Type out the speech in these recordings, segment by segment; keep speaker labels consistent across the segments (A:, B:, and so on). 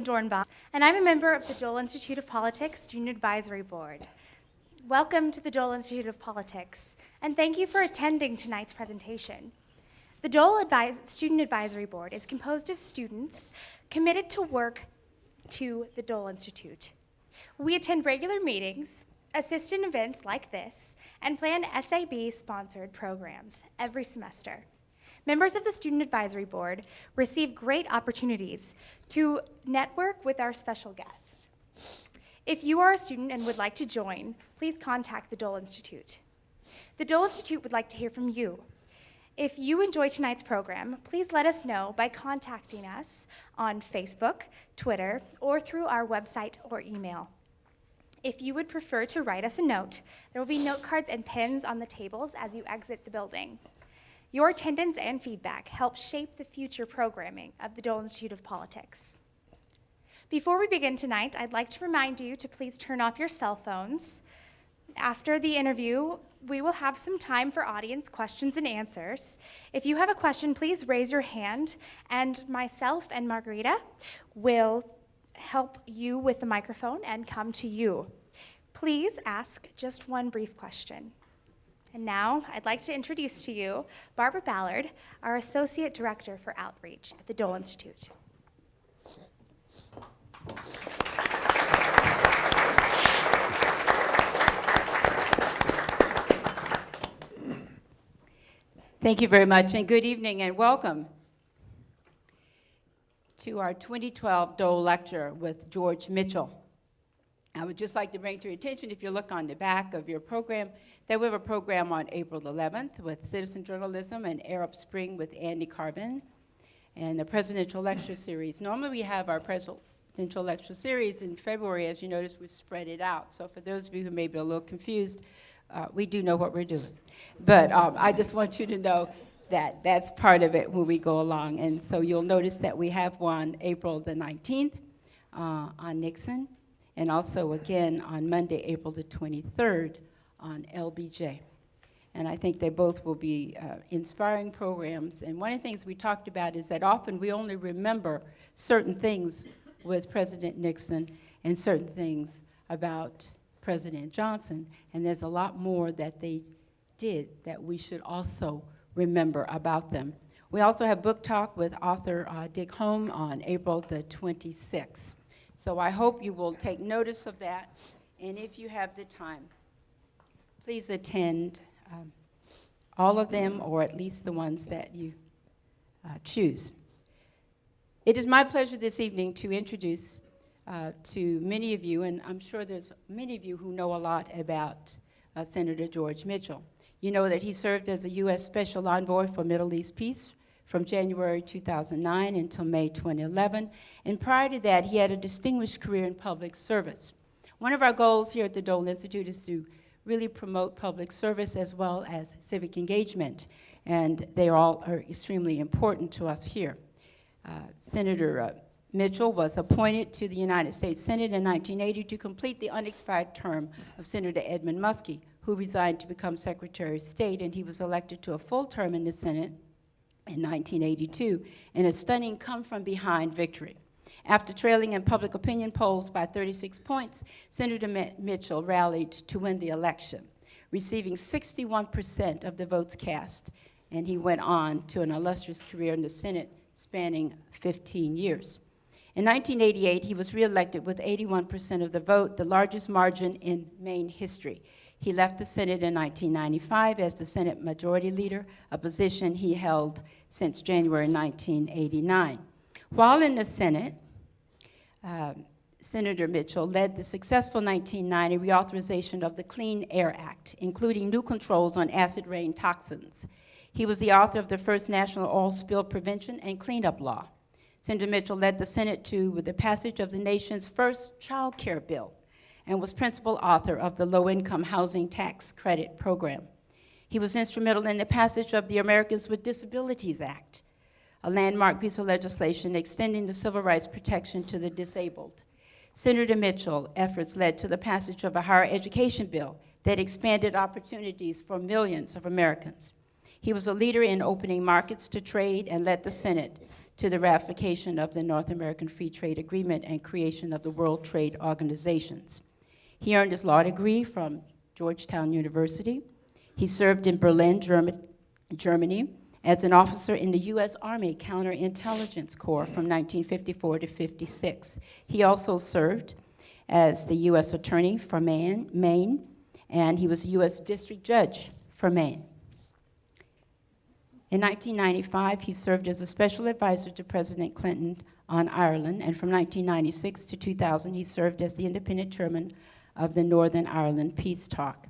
A: Dornbach, and I'm a member of the Dole Institute of Politics Student Advisory Board. Welcome to the Dole Institute of Politics, and thank you for attending tonight's presentation. The Dole Student Advisory Board is composed of students committed to work to the Dole Institute. We attend regular meetings, assist in events like this, and plan SAB-sponsored programs every semester. Members of the Student Advisory Board receive great opportunities to network with our special guests. If you are a student and would like to join, please contact the Dole Institute. The Dole Institute would like to hear from you. If you enjoy tonight's program, please let us know by contacting us on Facebook, Twitter, or through our website or email. If you would prefer to write us a note, there will be note cards and pens on the tables as you exit the building. Your attendance and feedback help shape the future programming of the Dole Institute of Politics. Before we begin tonight, I'd like to remind you to please turn off your cell phones. After the interview, we will have some time for audience questions and answers. If you have a question, please raise your hand, and myself and Margarita will help you with the microphone and come to you. Please ask just one brief question. And now, I'd like to introduce to you Barbara Ballard, our Associate Director for Outreach at the Dole Institute.
B: Thank you very much, and good evening, and welcome to our 2012 Dole Lecture with George Mitchell. I would just like to bring to your attention, if you look on the back of your program, that we have a program on April 11th with Citizen Journalism and Arab Spring with Andy Carbon, and the Presidential Lecture Series. Normally we have our Presidential Lecture Series in February. As you notice, we've spread it out. So for those of you who may be a little confused, we do know what we're doing. But I just want you to know that that's part of it when we go along. And so you'll notice that we have one April the 19th on Nixon, and also again on Monday, April the 23rd on LBJ. And I think they both will be inspiring programs. And one of the things we talked about is that often we only remember certain things with President Nixon and certain things about President Johnson. And there's a lot more that they did that we should also remember about them. We also have book talk with author Dick Holm on April the 26th. So I hope you will take notice of that. And if you have the time, please attend all of them, or at least the ones that you choose. It is my pleasure this evening to introduce to many of you, and I'm sure there's many of you who know a lot about Senator George Mitchell. You know that he served as a U.S. Special Envoy for Middle East Peace from January 2009 until May 2011, and prior to that, he had a distinguished career in public service. One of our goals here at the Dole Institute is to really promote public service as well as civic engagement, and they all are extremely important to us here. Senator Mitchell was appointed to the United States Senate in 1980 to complete the unexpired term of Senator Edmund Muskie, who resigned to become Secretary of State, and he was elected to a full term in the Senate in 1982 in a stunning come-from-behind victory. After trailing in public opinion polls by 36 points, Senator Mitchell rallied to win the election, receiving 61% of the votes cast, and he went on to an illustrious career in the Senate spanning 15 years. In 1988, he was reelected with 81% of the vote, the largest margin in Maine history. He left the Senate in 1995 as the Senate Majority Leader, a position he held since January 1989. While in the Senate, Senator Mitchell led the successful 1990 reauthorization of the Clean Air Act, including new controls on acid rain toxins. He was the author of the first National Oil Spill Prevention and Cleanup Law. Senator Mitchell led the Senate with the passage of the nation's first child care bill, and was principal author of the Low-Income Housing Tax Credit Program. He was instrumental in the passage of the Americans with Disabilities Act, a landmark piece of legislation extending the civil rights protection to the disabled. Senator Mitchell's efforts led to the passage of a higher education bill that expanded opportunities for millions of Americans. He was a leader in opening markets to trade and led the Senate to the ratification of the North American Free Trade Agreement and creation of the World Trade Organizations. He earned his law degree from Georgetown University. He served in Berlin, Germany, as an officer in the U.S. Army Counterintelligence Corps from 1954 to 56. He also served as the U.S. Attorney for Maine, and he was a U.S. District Judge for Maine. In 1995, he served as a special advisor to President Clinton on Ireland, and from 1996 to 2000, he served as the independent chairman of the Northern Ireland Peace Talk.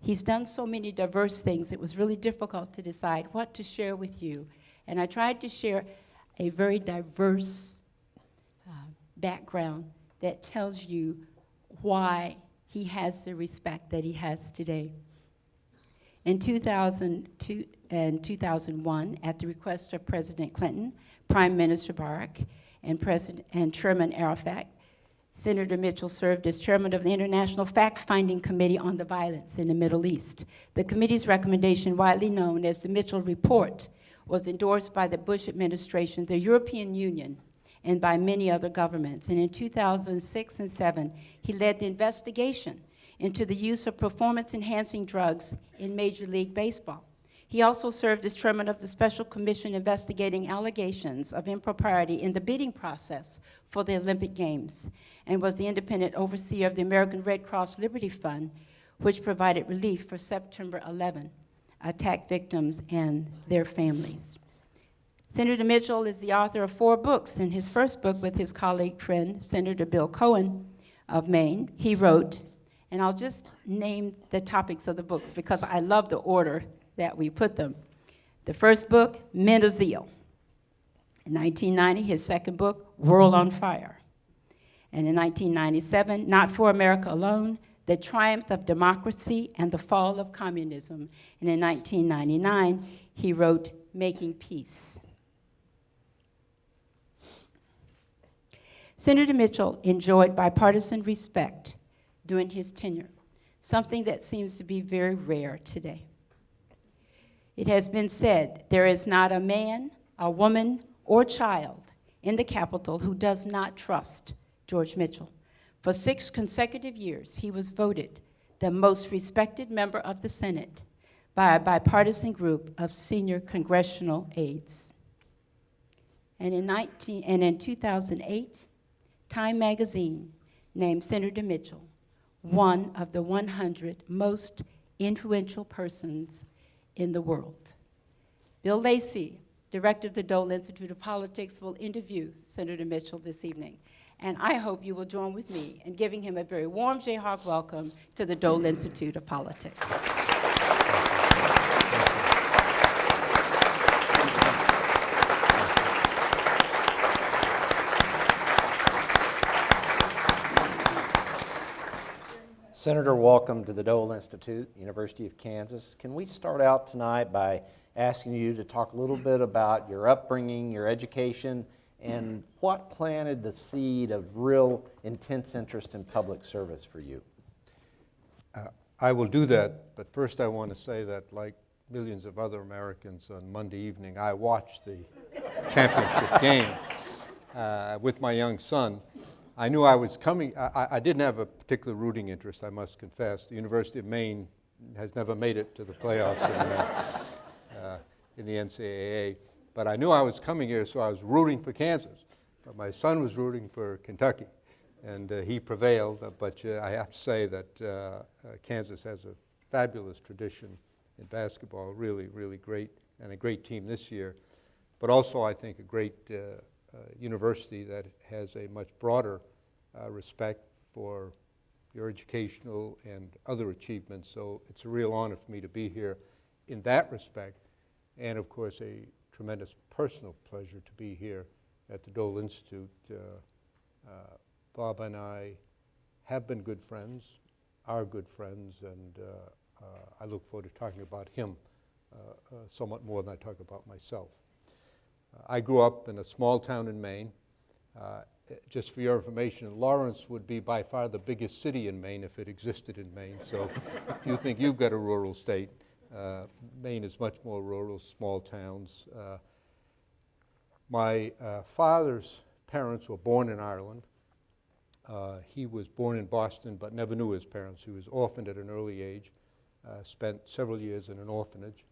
B: He's done so many diverse things, it was really difficult to decide what to share with you. And I tried to share a very diverse background that tells you why he has the respect that he has today. In 2002 and 2001, at the request of President Clinton, Prime Minister Barack, and Chairman Arafat, Senator Mitchell served as chairman of the International Fact-Finding Committee on the Violence in the Middle East. The committee's recommendation, widely known as the Mitchell Report, was endorsed by the Bush administration, the European Union, and by many other governments. And in 2006 and 2007, he led the investigation into the use of performance-enhancing drugs in Major League Baseball. He also served as chairman of the Special Commission investigating allegations of impropriety in the bidding process for the Olympic Games, and was the independent overseer of the American Red Cross Liberty Fund, which provided relief for September 11 attack victims and their families. Senator Mitchell is the author of 4 books. In his first book with his colleague friend, Senator Bill Cohen of Maine, he wrote, and I'll just name the topics of the books because I love the order that we put them. The first book, Men of Zeal. In 1990, his second book, World on Fire. And in 1997, Not for America Alone, The Triumph of Democracy and the Fall of Communism. And in 1999, he wrote Making Peace. Senator Mitchell enjoyed bipartisan respect during his tenure, something that seems to be very rare today. It has been said there is not a man, a woman, or child in the Capitol who does not trust George Mitchell. For 6 consecutive years, he was voted the most respected member of the Senate by a bipartisan group of senior congressional aides. And in 2008, Time magazine named Senator Mitchell one of the 100 most influential persons in the world. Bill Lacey, director of the Dole Institute of Politics, will interview Senator Mitchell this evening. And I hope you will join with me in giving him a very warm Jayhawk welcome to the Dole Institute of Politics.
C: Senator, welcome to the Dole Institute, University of Kansas. Can we start out tonight by asking you to talk a little bit about your upbringing, your education, and what planted the seed of real intense interest in public service for you?
D: I will do that, but first I want to say that, like millions of other Americans on Monday evening, I watched the championship game with my young son. I knew I was coming. I didn't have a particular rooting interest, I must confess. The University of Maine has never made it to the playoffs in the NCAA. But I knew I was coming here, so I was rooting for Kansas. But my son was rooting for Kentucky, and he prevailed. But I have to say that Kansas has a fabulous tradition in basketball, really, really great, and a great team this year. But also, I think, a great university that has a much broader respect for your educational and other achievements. So it's a real honor for me to be here in that respect, and of course a tremendous personal pleasure to be here at the Dole Institute. Bob and I have been good friends, are good friends, and I look forward to talking about him somewhat more than I talk about myself. I grew up in a small town in Maine. Just for your information, Lawrence would be by far the biggest city in Maine if it existed in Maine. So if you think you've got a rural state, Maine is much more rural, small towns. My father's parents were born in Ireland. He was born in Boston but never knew his parents. He was orphaned at an early age, spent several years in an orphanage,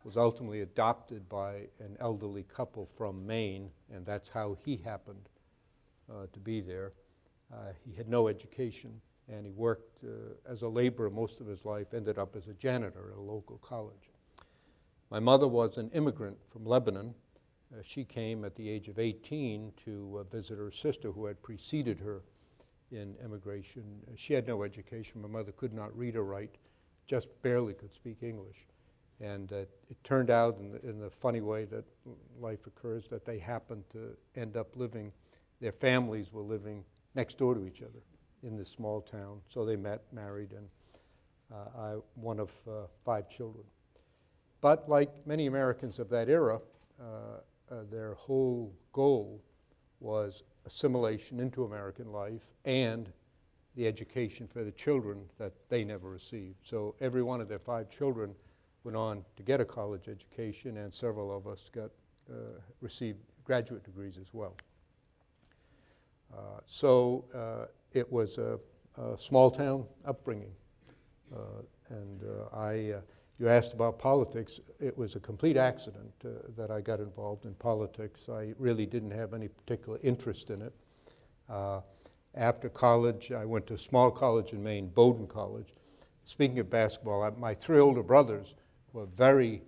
D: was ultimately adopted by an elderly couple from Maine, and that's how he happened to be there. He had no education, and he worked as a laborer most of his life, ended up as a janitor at a local college. My mother was an immigrant from Lebanon. She came at the age of 18 to visit her sister who had preceded her in immigration. She had no education. My mother could not read or write, just barely could speak English. And it turned out in the funny way that life occurs that they happened to end up living, their families were living next door to each other in this small town. So they met, married, and one of 5 children. But like many Americans of that era, their whole goal was assimilation into American life and the education for the children that they never received. So every one of their 5 children went on to get a college education, and several of us received graduate degrees as well. So it was a small town upbringing. You asked about politics. It was a complete accident that I got involved in politics. I really didn't have any particular interest in it. After college, I went to a small college in Maine, Bowdoin College. Speaking of basketball, my 3 older brothers were very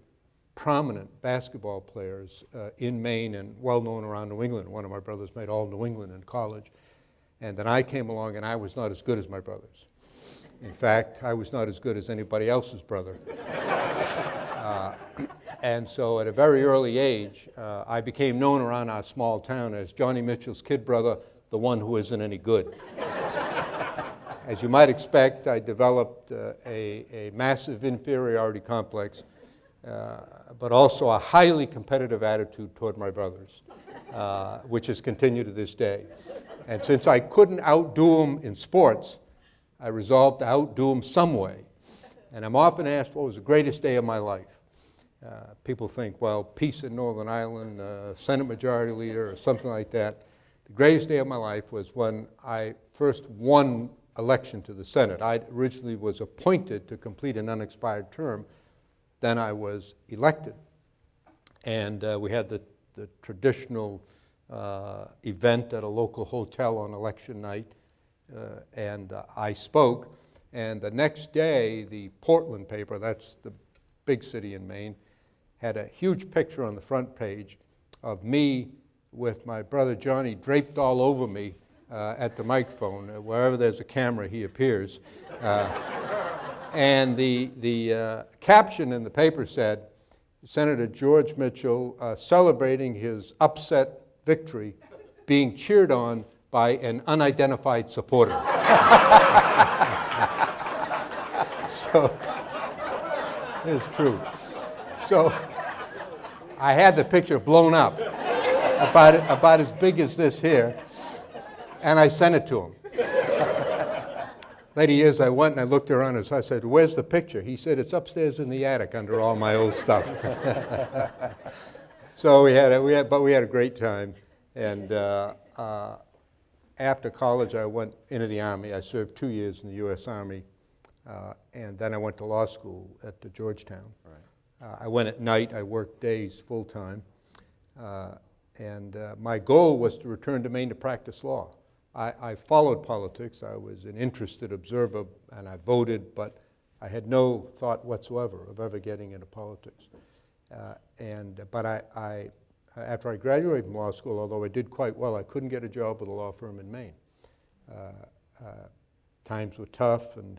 D: prominent basketball players in Maine and well known around New England. One of my brothers made all New England in college. And then I came along and I was not as good as my brothers. In fact, I was not as good as anybody else's brother. And so at a very early age, I became known around our small town as Johnny Mitchell's kid brother, the one who isn't any good. As you might expect, I developed a massive inferiority complex, but also a highly competitive attitude toward my brothers, which has continued to this day. And since I couldn't outdo them in sports, I resolved to outdo them some way. And I'm often asked what was the greatest day of my life. People think, well, peace in Northern Ireland, Senate Majority Leader, or something like that. The greatest day of my life was when I first won election to the Senate. I originally was appointed to complete an unexpired term. Then I was elected. And we had the traditional event at a local hotel on election night. And I spoke, and the next day, the Portland paper, that's the big city in Maine, had a huge picture on the front page of me with my brother Johnny draped all over me at the microphone. Wherever there's a camera, he appears. And the caption in the paper said, Senator George Mitchell celebrating his upset victory, being cheered on by an unidentified supporter. So, it's true. So, I had the picture blown up, about as big as this here, and I sent it to him. Later years, I went and I looked around and I said, "Where's the picture?" He said, "It's upstairs in the attic under all my old stuff." So we had a great time, and after college, I went into the Army. I served 2 years in the U.S. Army, and then I went to law school at Georgetown. Right. I went at night. I worked days full-time, and my goal was to return to Maine to practice law. I followed politics. I was an interested observer, and I voted, but I had no thought whatsoever of ever getting into politics. But after I graduated from law school, although I did quite well, I couldn't get a job with a law firm in Maine. Times were tough, and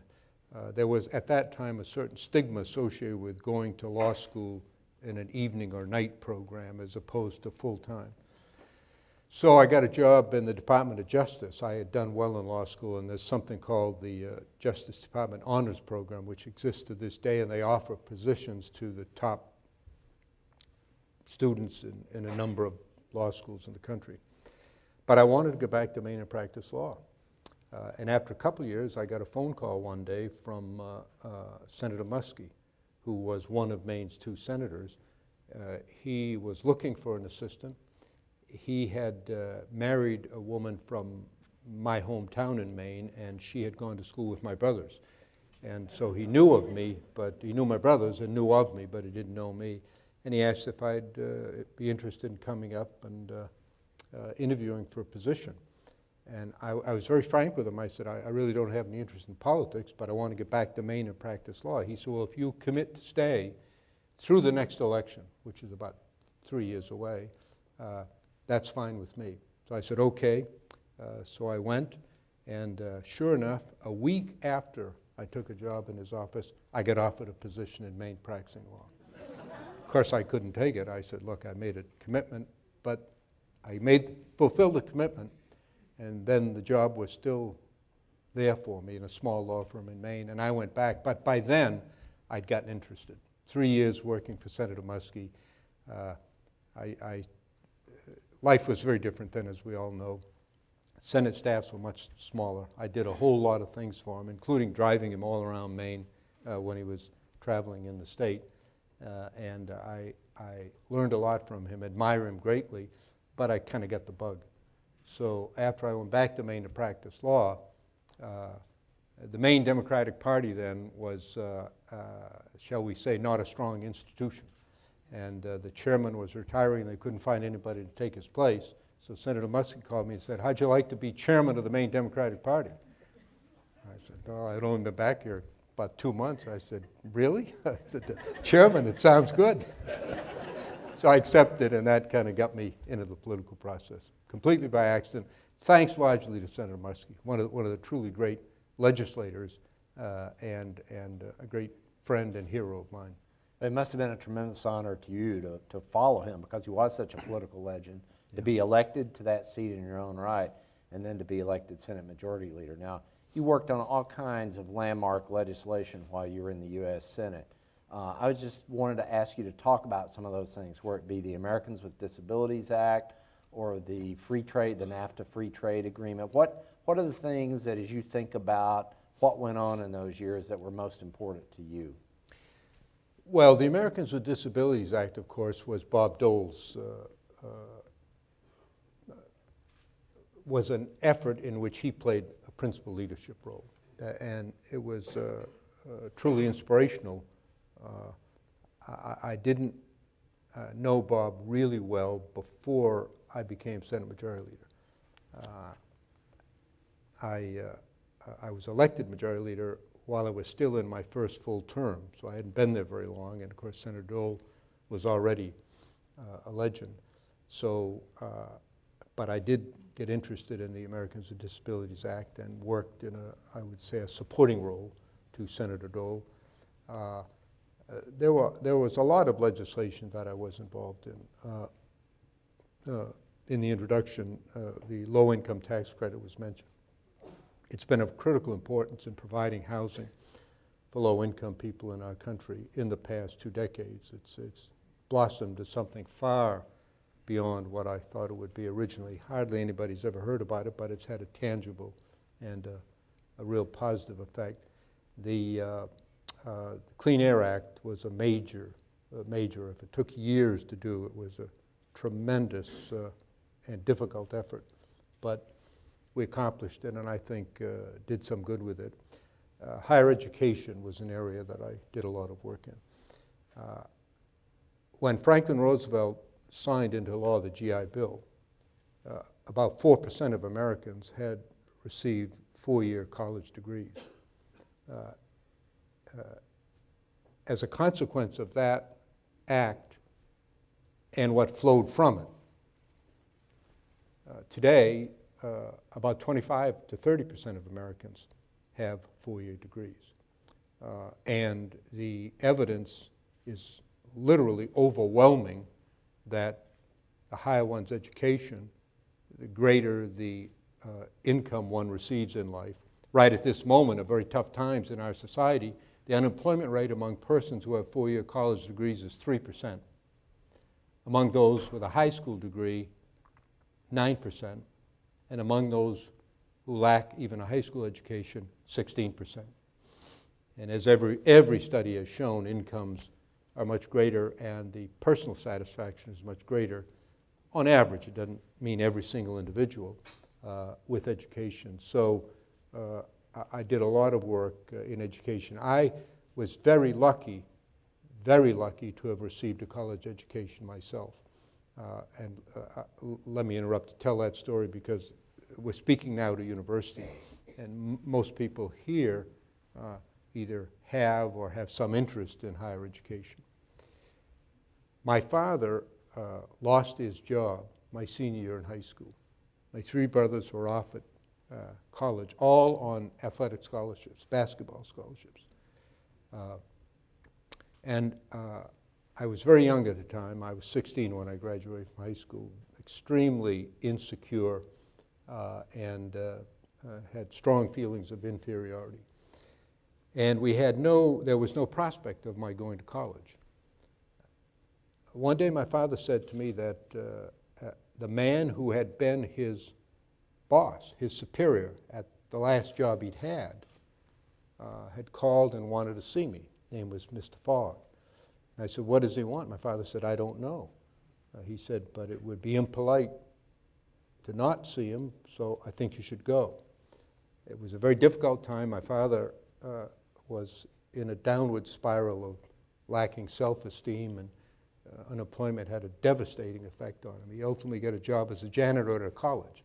D: there was, at that time, a certain stigma associated with going to law school in an evening or night program as opposed to full-time. So I got a job in the Department of Justice. I had done well in law school, and there's something called the Justice Department Honors Program, which exists to this day, and they offer positions to the top students in a number of law schools in the country. But I wanted to go back to Maine and practice law. And after a couple of years, I got a phone call one day from Senator Muskie, who was one of Maine's 2 senators. He was looking for an assistant, he had married a woman from my hometown in Maine, and she had gone to school with my brothers. And so he knew of me, but he knew my brothers and knew of me, but he didn't know me. And he asked if I'd be interested in coming up and interviewing for a position. And I was very frank with him. I said, I really don't have any interest in politics, but I want to get back to Maine and practice law. He said, well, if you commit to stay through the next election, which is about 3 years away, that's fine with me. So I said, okay. So I went, and sure enough, a week after I took a job in his office, I got offered a position in Maine practicing law. Of course, I couldn't take it. I said, look, I made a commitment, but I fulfilled the commitment, and then the job was still there for me in a small law firm in Maine, and I went back. But by then, I'd gotten interested. 3 years working for Senator Muskie. Life was very different then, as we all know. Senate staffs were much smaller. I did a whole lot of things for him, including driving him all around Maine when he was traveling in the state. And I learned a lot from him, admire him greatly, but I kind of got the bug. So after I went back to Maine to practice law, the Maine Democratic Party then was, shall we say, not a strong institution. And the chairman was retiring, and they couldn't find anybody to take his place. So Senator Muskie called me and said, how'd you like to be chairman of the Maine Democratic Party? I said, oh, I'd only been back here about 2 months. I said, really? I said, chairman, it sounds good. So I accepted, and that kind of got me into the political process, completely by accident, thanks largely to Senator Muskie, one of the truly great legislators and a great friend and hero of mine.
C: It must have been a tremendous honor to you to follow him, because he was such a political legend, to be elected to that seat in your own right, and then to be elected Senate Majority Leader. Now, you worked on all kinds of landmark legislation while you were in the U.S. Senate. I just wanted to ask you to talk about some of those things, where it be the Americans with Disabilities Act or the free trade, the NAFTA free trade agreement. What are the things that, as you think about what went on in those years, that were most important to you?
D: Well, the Americans with Disabilities Act, of course, was Bob Dole's, was an effort in which he played a principal leadership role. And it was truly inspirational. I didn't know Bob really well before I became Senate Majority Leader. I was elected Majority Leader while I was still in my first full term, so I hadn't been there very long, and of course Senator Dole was already a legend. So, but I did get interested in the Americans with Disabilities Act and worked in I would say, a supporting role to Senator Dole. There was a lot of legislation that I was involved in. In the introduction, the low-income tax credit was mentioned. It's been of critical importance in providing housing for low-income people in our country in the past 2 decades. It's blossomed to something far beyond what I thought it would be originally. Hardly anybody's ever heard about it, but it's had a tangible and a real positive effect. The Clean Air Act was a major effort. It took years to do. It was a tremendous and difficult effort, but we accomplished it, and I think did some good with it. Higher education was an area that I did a lot of work in. When Franklin Roosevelt signed into law the GI Bill, about 4% of Americans had received 4-year college degrees. As a consequence of that act and what flowed from it, today, about 25 to 30% of Americans have 4-year degrees. And the evidence is literally overwhelming that the higher one's education, the greater the income one receives in life. Right at this moment of very tough times in our society, the unemployment rate among persons who have 4-year college degrees is 3%. Among those with a high school degree, 9%. And among those who lack even a high school education, 16%. And as every study has shown, incomes are much greater and the personal satisfaction is much greater on average, it doesn't mean every single individual, with education. So I did a lot of work in education. I was very lucky to have received a college education myself. Let me interrupt to tell that story because we're speaking now to university, and most people here either have or have some interest in higher education. My father lost his job my senior year in high school. My three brothers were off at college, all on athletic scholarships, basketball scholarships. I was very young at the time. I was 16 when I graduated from high school, extremely insecure and had strong feelings of inferiority. And there was no prospect of my going to college. One day my father said to me that the man who had been his boss, his superior at the last job he'd had called and wanted to see me. His name was Mr. Fogg. And I said, what does he want? My father said, I don't know. He said, but it would be impolite to not see him, so I think you should go. It was a very difficult time. My father was in a downward spiral of lacking self-esteem, and unemployment had a devastating effect on him. He ultimately got a job as a janitor at a college.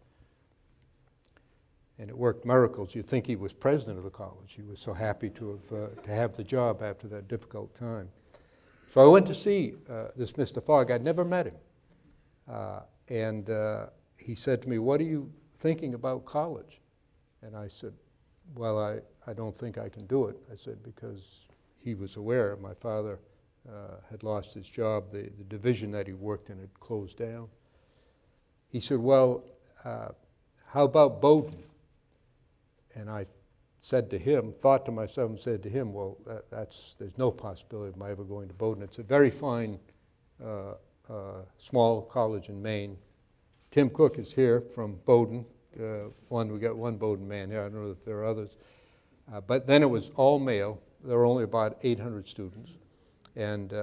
D: And it worked miracles. You'd think he was president of the college. He was so happy to have the job after that difficult time. So I went to see this Mr. Fogg. I'd never met him. He said to me, what are you thinking about college? And I said, well, I don't think I can do it. I said, because he was aware my father had lost his job. The division that he worked in had closed down. He said, well, how about Bowdoin? And I said to him, thought to myself and said to him, well, there's no possibility of my ever going to Bowdoin. It's a very fine small college in Maine. Tim Cook is here from Bowdoin. We got one Bowdoin man here. I don't know if there are others. But then it was all male. There were only about 800 students. And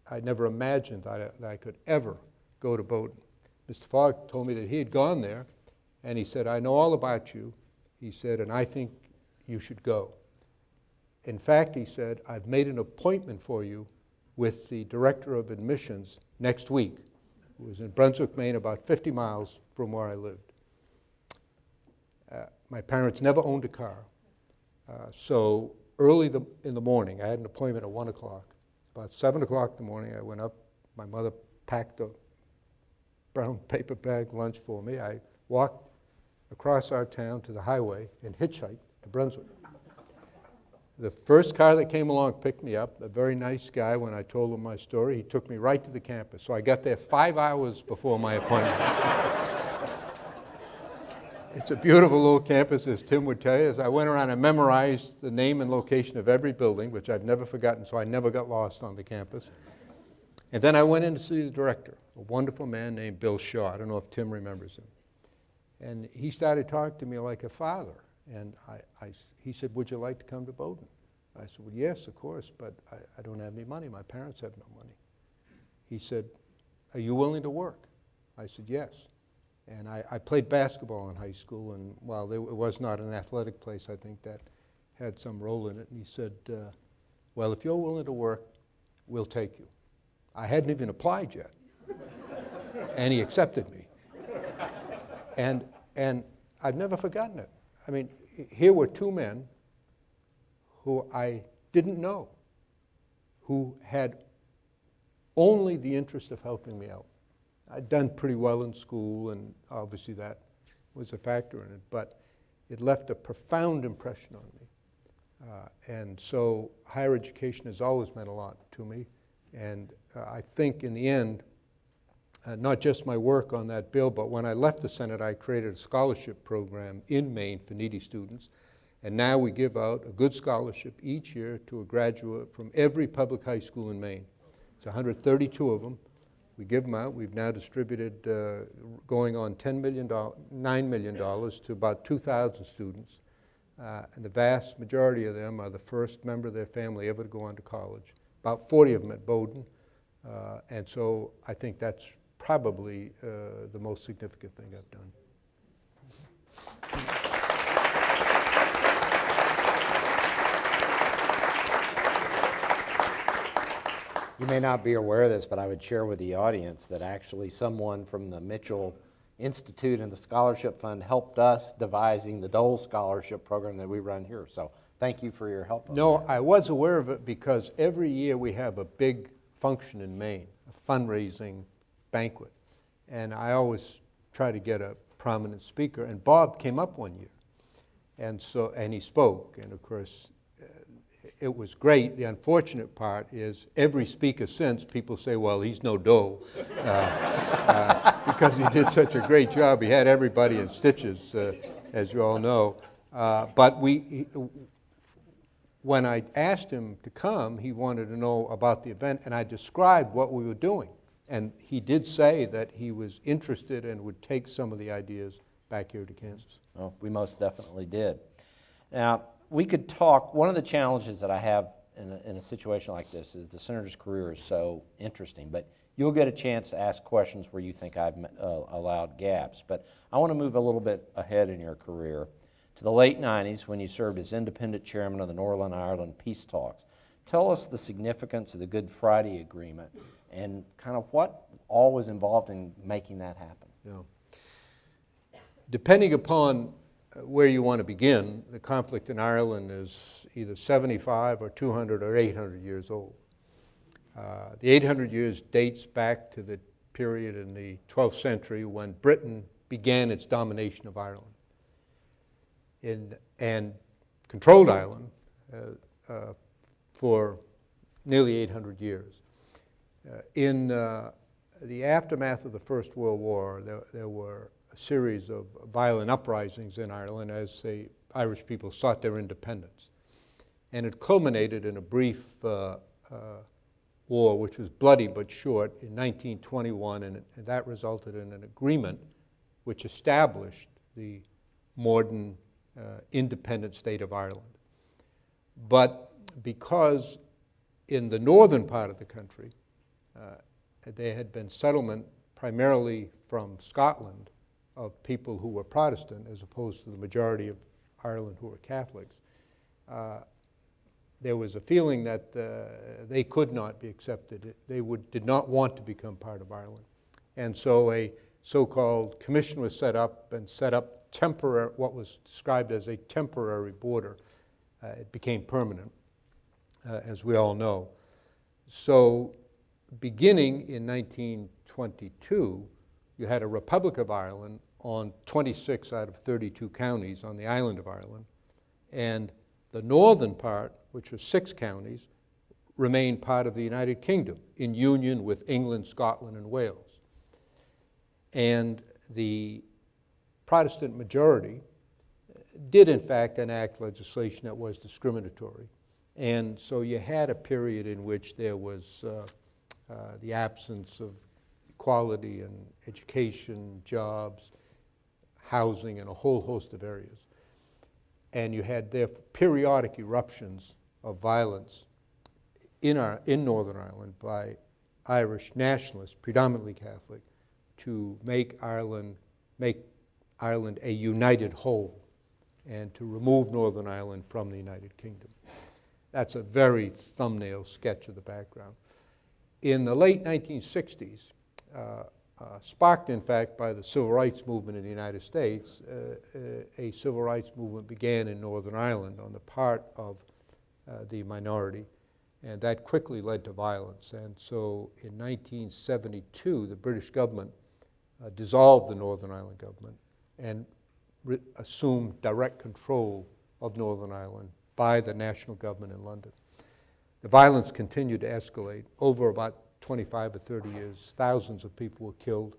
D: I never imagined that I could ever go to Bowdoin. Mr. Fogg told me that he had gone there, and he said, I know all about you. He said, and I think you should go. In fact, he said, I've made an appointment for you with the director of admissions next week. It was in Brunswick, Maine, about 50 miles from where I lived. My parents never owned a car. So early in the morning, I had an appointment at 1 o'clock. About 7 o'clock in the morning, I went up. My mother packed a brown paper bag lunch for me. I walked across our town to the highway and hitchhiked to Brunswick. The first car that came along picked me up, a very nice guy. When I told him my story, he took me right to the campus. So I got there 5 hours before my appointment. It's a beautiful little campus, as Tim would tell you. As I went around and memorized the name and location of every building, which I've never forgotten, so I never got lost on the campus. And then I went in to see the director, a wonderful man named Bill Shaw. I don't know if Tim remembers him. And he started talking to me like a father. And he said, would you like to come to Bowdoin? I said, well, yes, of course, but I don't have any money. My parents have no money. He said, are you willing to work? I said, yes. And I played basketball in high school, and while it was not an athletic place, I think that had some role in it. And he said, well, if you're willing to work, we'll take you. I hadn't even applied yet. And he accepted me. And I've never forgotten it. I mean, here were two men who I didn't know, who had only the interest of helping me out. I'd done pretty well in school, and obviously that was a factor in it, but it left a profound impression on me. And so higher education has always meant a lot to me, and I think in the end, not just my work on that bill, but when I left the Senate, I created a scholarship program in Maine for needy students, and now we give out a good scholarship each year to a graduate from every public high school in Maine. It's 132 of them. We give them out. We've now distributed, going on $9 million to about 2,000 students. And the vast majority of them are the first member of their family ever to go on to college. About 40 of them at Bowdoin. And so I think that's probably the most significant thing I've done.
C: You may not be aware of this, but I would share with the audience that actually someone from the Mitchell Institute and the Scholarship Fund helped us devising the Dole Scholarship Program that we run here. So thank you for your help.
D: No, I was aware of it because every year we have a big function in Maine, a fundraising banquet. And I always try to get a prominent speaker. And Bob came up one year. And he spoke. And of course, it was great. The unfortunate part is every speaker since, people say, well, he's no Dole. Because he did such a great job. He had everybody in stitches, as you all know. But when I asked him to come, he wanted to know about the event, and I described what we were doing. And he did say that he was interested and would take some of the ideas back here to Kansas.
C: Well, we most definitely did. Now, we could talk, one of the challenges that I have in a situation like this is the senator's career is so interesting, but you'll get a chance to ask questions where you think I've allowed gaps. But I want to move a little bit ahead in your career to the late 90s when you served as independent chairman of the Northern Ireland Peace Talks. Tell us the significance of the Good Friday Agreement and kind of what all was involved in making that happen.
D: Yeah. Depending upon where you want to begin, the conflict in Ireland is either 75 or 200 or 800 years old. The 800 years dates back to the period in the 12th century when Britain began its domination of Ireland and controlled Ireland for nearly 800 years. In the aftermath of the First World War, there were a series of violent uprisings in Ireland as the Irish people sought their independence. And it culminated in a brief war, which was bloody but short, in 1921, and that resulted in an agreement which established the modern independent state of Ireland. But because in the northern part of the country, there had been settlement primarily from Scotland of people who were Protestant as opposed to the majority of Ireland who were Catholics, there was a feeling that they could not be accepted. They did not want to become part of Ireland. And so a so-called commission was set up what was described as a temporary border. It became permanent, as we all know. So beginning in 1922, you had a Republic of Ireland on 26 out of 32 counties on the island of Ireland, and the northern part, which was 6 counties, remained part of the United Kingdom in union with England, Scotland, and Wales. And the Protestant majority did in fact enact legislation that was discriminatory. And so you had a period in which there was the absence of equality in education, jobs, housing, and a whole host of areas. And you had therefore periodic eruptions of violence in Northern Ireland by Irish nationalists, predominantly Catholic, to make Ireland a united whole and to remove Northern Ireland from the United Kingdom. That's a very thumbnail sketch of the background. In the late 1960s, sparked in fact by the civil rights movement in the United States, a civil rights movement began in Northern Ireland on the part of the minority, and that quickly led to violence. And so in 1972, the British government dissolved the Northern Ireland government and assumed direct control of Northern Ireland by the national government in London. The violence continued to escalate. Over about 25 or 30 years, thousands of people were killed.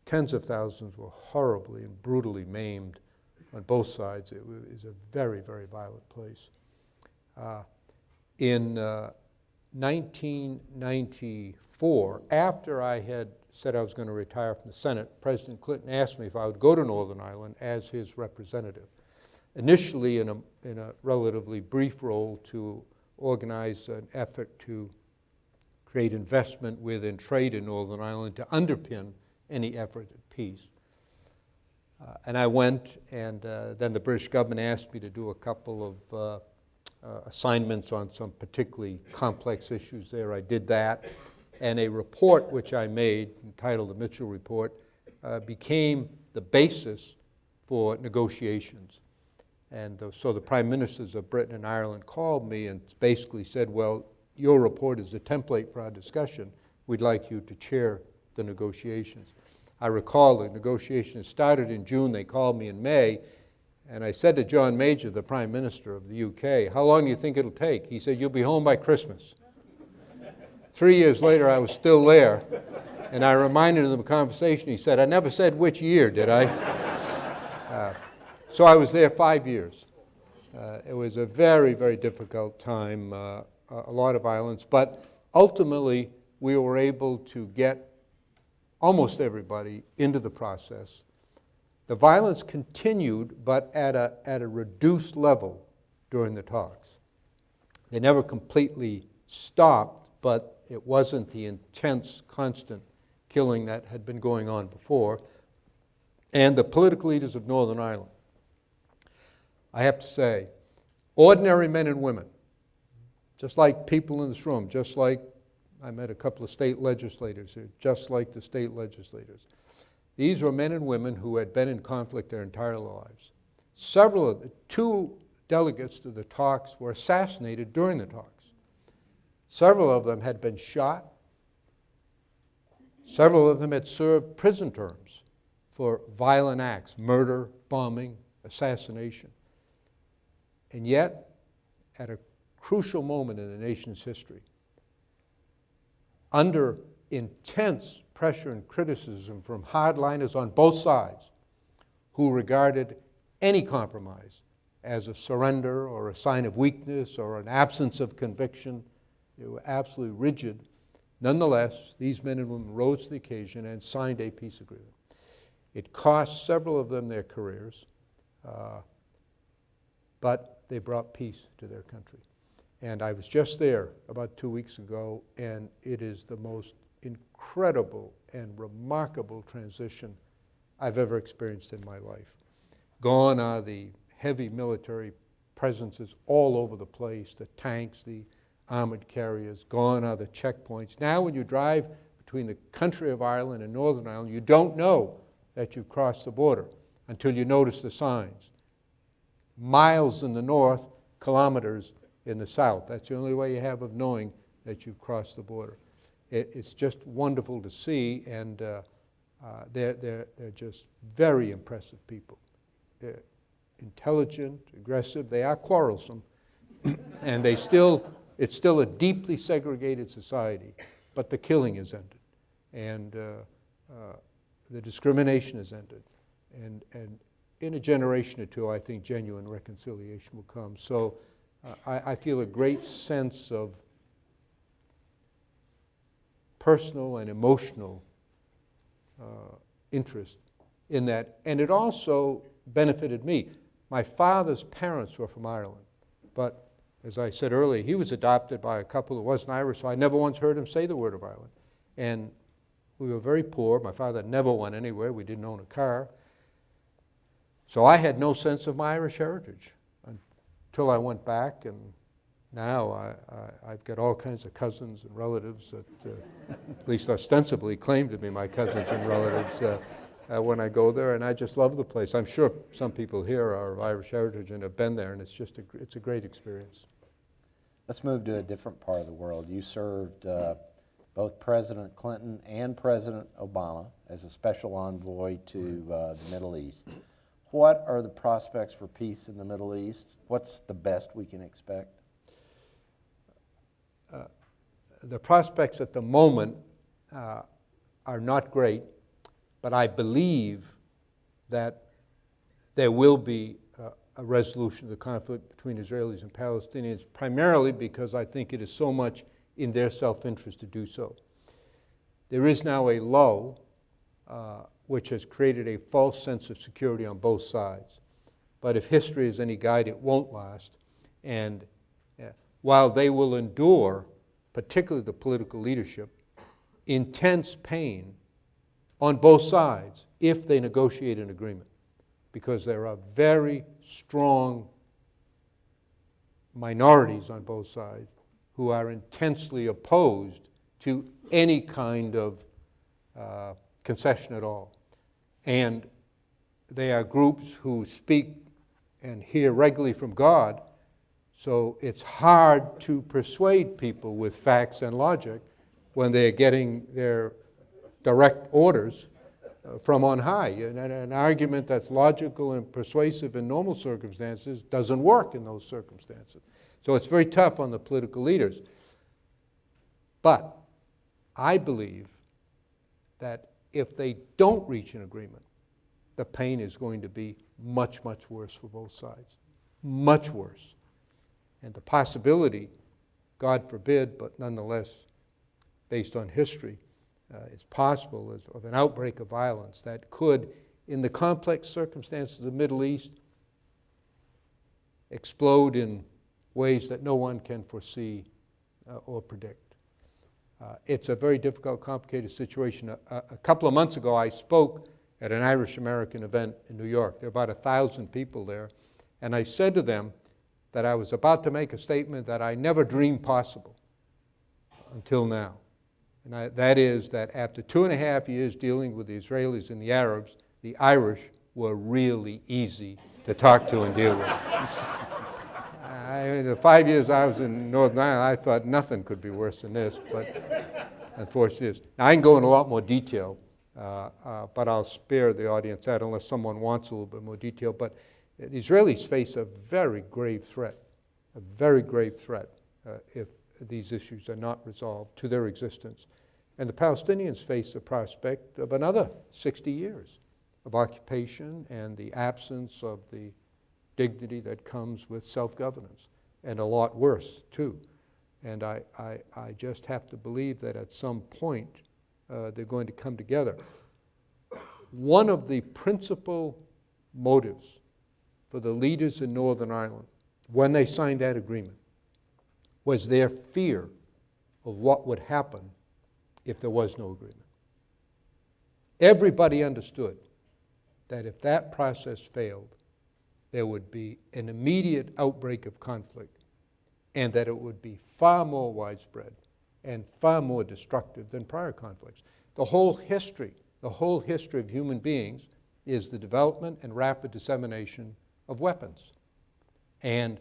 D: Tens of thousands were horribly and brutally maimed on both sides. It was a very, very violent place. In 1994, after I had said I was going to retire from the Senate, President Clinton asked me if I would go to Northern Ireland as his representative. Initially in a relatively brief role to organize an effort to create investment with and trade in Northern Ireland to underpin any effort at peace. And I went, and then the British government asked me to do a couple of assignments on some particularly complex issues there. I did that, and a report which I made, entitled the Mitchell Report, became the basis for negotiations. And so the prime ministers of Britain and Ireland called me and basically said, well, your report is the template for our discussion. We'd like you to chair the negotiations. I recall the negotiations started in June. They called me in May. And I said to John Major, the Prime Minister of the UK, how long do you think it'll take? He said, you'll be home by Christmas. 3 years later, I was still there. And I reminded him of the conversation. He said, I never said which year, did I? So I was there 5 years. It was a very, very difficult time, a lot of violence. But ultimately, we were able to get almost everybody into the process. The violence continued, but at a reduced level during the talks. They never completely stopped, but it wasn't the intense, constant killing that had been going on before. And the political leaders of Northern Ireland, I have to say, ordinary men and women, just like people in this room, just like I met a couple of state legislators here, just like the state legislators. These were men and women who had been in conflict their entire lives. Two delegates to the talks were assassinated during the talks. Several of them had been shot. Several of them had served prison terms for violent acts, murder, bombing, assassination. And yet, at a crucial moment in the nation's history, under intense pressure and criticism from hardliners on both sides who regarded any compromise as a surrender or a sign of weakness or an absence of conviction. They were absolutely rigid. Nonetheless, these men and women rose to the occasion and signed a peace agreement. It cost several of them their careers, but they brought peace to their country. And I was just there about 2 weeks ago, and it is the most incredible and remarkable transition I've ever experienced in my life. Gone are the heavy military presences all over the place, the tanks, the armored carriers. Gone are the checkpoints. Now when you drive between the country of Ireland and Northern Ireland, you don't know that you've crossed the border until you notice the signs. Miles in the north, kilometers in the south. That's the only way you have of knowing that you've crossed the border. It's just wonderful to see, and they're just very impressive people. They're intelligent, aggressive. They are quarrelsome, and it's still a deeply segregated society, but the killing is ended, and the discrimination is ended, and in a generation or two, I think genuine reconciliation will come. So I feel a great sense of personal and emotional interest in that. And it also benefited me. My father's parents were from Ireland, but as I said earlier, he was adopted by a couple who wasn't Irish, so I never once heard him say the word of Ireland. And we were very poor. My father never went anywhere. We didn't own a car. So I had no sense of my Irish heritage until I went back, and now I've got all kinds of cousins and relatives that at least ostensibly claim to be my cousins and relatives when I go there, and I just love the place. I'm sure some people here are of Irish heritage and have been there, and it's a great experience.
C: Let's move to a different part of the world. You served both President Clinton and President Obama as a special envoy to the Middle East. What are the prospects for peace in the Middle East? What's the best we can expect?
D: The prospects at the moment are not great, but I believe that there will be a resolution of the conflict between Israelis and Palestinians, primarily because I think it is so much in their self-interest to do so. There is now a lull which has created a false sense of security on both sides. But if history is any guide, it won't last. And while they will endure, particularly the political leadership, intense pain on both sides if they negotiate an agreement, because there are very strong minorities on both sides who are intensely opposed to any kind of concession at all. And they are groups who speak and hear regularly from God, so it's hard to persuade people with facts and logic when they're getting their direct orders from on high. And an argument that's logical and persuasive in normal circumstances doesn't work in those circumstances. So it's very tough on the political leaders. But I believe that if they don't reach an agreement, the pain is going to be much, much worse for both sides. Much worse. And the possibility, God forbid, but nonetheless, based on history, it's possible of an outbreak of violence that could, in the complex circumstances of the Middle East, explode in ways that no one can foresee or predict. It's a very difficult, complicated situation. A couple of months ago, I spoke at an Irish-American event in New York. There were about 1,000 people there. And I said to them that I was about to make a statement that I never dreamed possible until now. And that is that after 2.5 years dealing with the Israelis and the Arabs, the Irish were really easy to talk to and deal with. The 5 years I was in Northern Ireland, I thought nothing could be worse than this, but unfortunately it is. Now, I can go in a lot more detail, but I'll spare the audience that unless someone wants a little bit more detail. But the Israelis face a very grave threat if these issues are not resolved to their existence. And the Palestinians face the prospect of another 60 years of occupation and the absence of the dignity that comes with self-governance, and a lot worse, too. And I just have to believe that at some point they're going to come together. One of the principal motives for the leaders in Northern Ireland, when they signed that agreement, was their fear of what would happen if there was no agreement. Everybody understood that if that process failed, there would be an immediate outbreak of conflict, and that it would be far more widespread and far more destructive than prior conflicts. The whole history of human beings is the development and rapid dissemination of weapons. And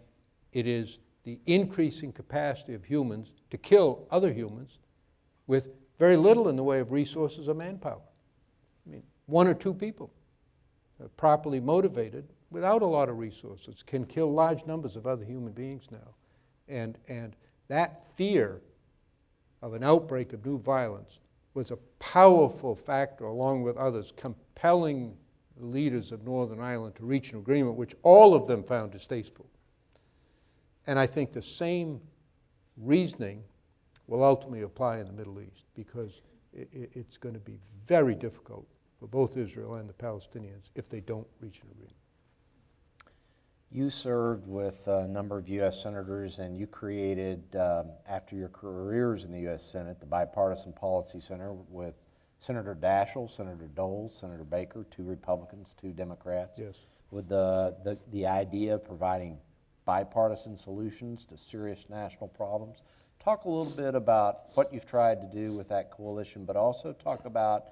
D: it is the increasing capacity of humans to kill other humans with very little in the way of resources or manpower. I mean, 1 or 2 people, properly motivated, without a lot of resources, can kill large numbers of other human beings now. And that fear of an outbreak of new violence was a powerful factor, along with others, compelling the leaders of Northern Ireland to reach an agreement which all of them found distasteful. And I think the same reasoning will ultimately apply in the Middle East, because it's going to be very difficult for both Israel and the Palestinians if they don't reach an agreement.
C: You served with a number of U.S. senators, and you created, after your careers in the U.S. Senate, the Bipartisan Policy Center with Senator Daschle, Senator Dole, Senator Baker, 2 Republicans, 2 Democrats.
D: Yes.
C: With the idea of providing bipartisan solutions to serious national problems. Talk a little bit about what you've tried to do with that coalition, but also talk about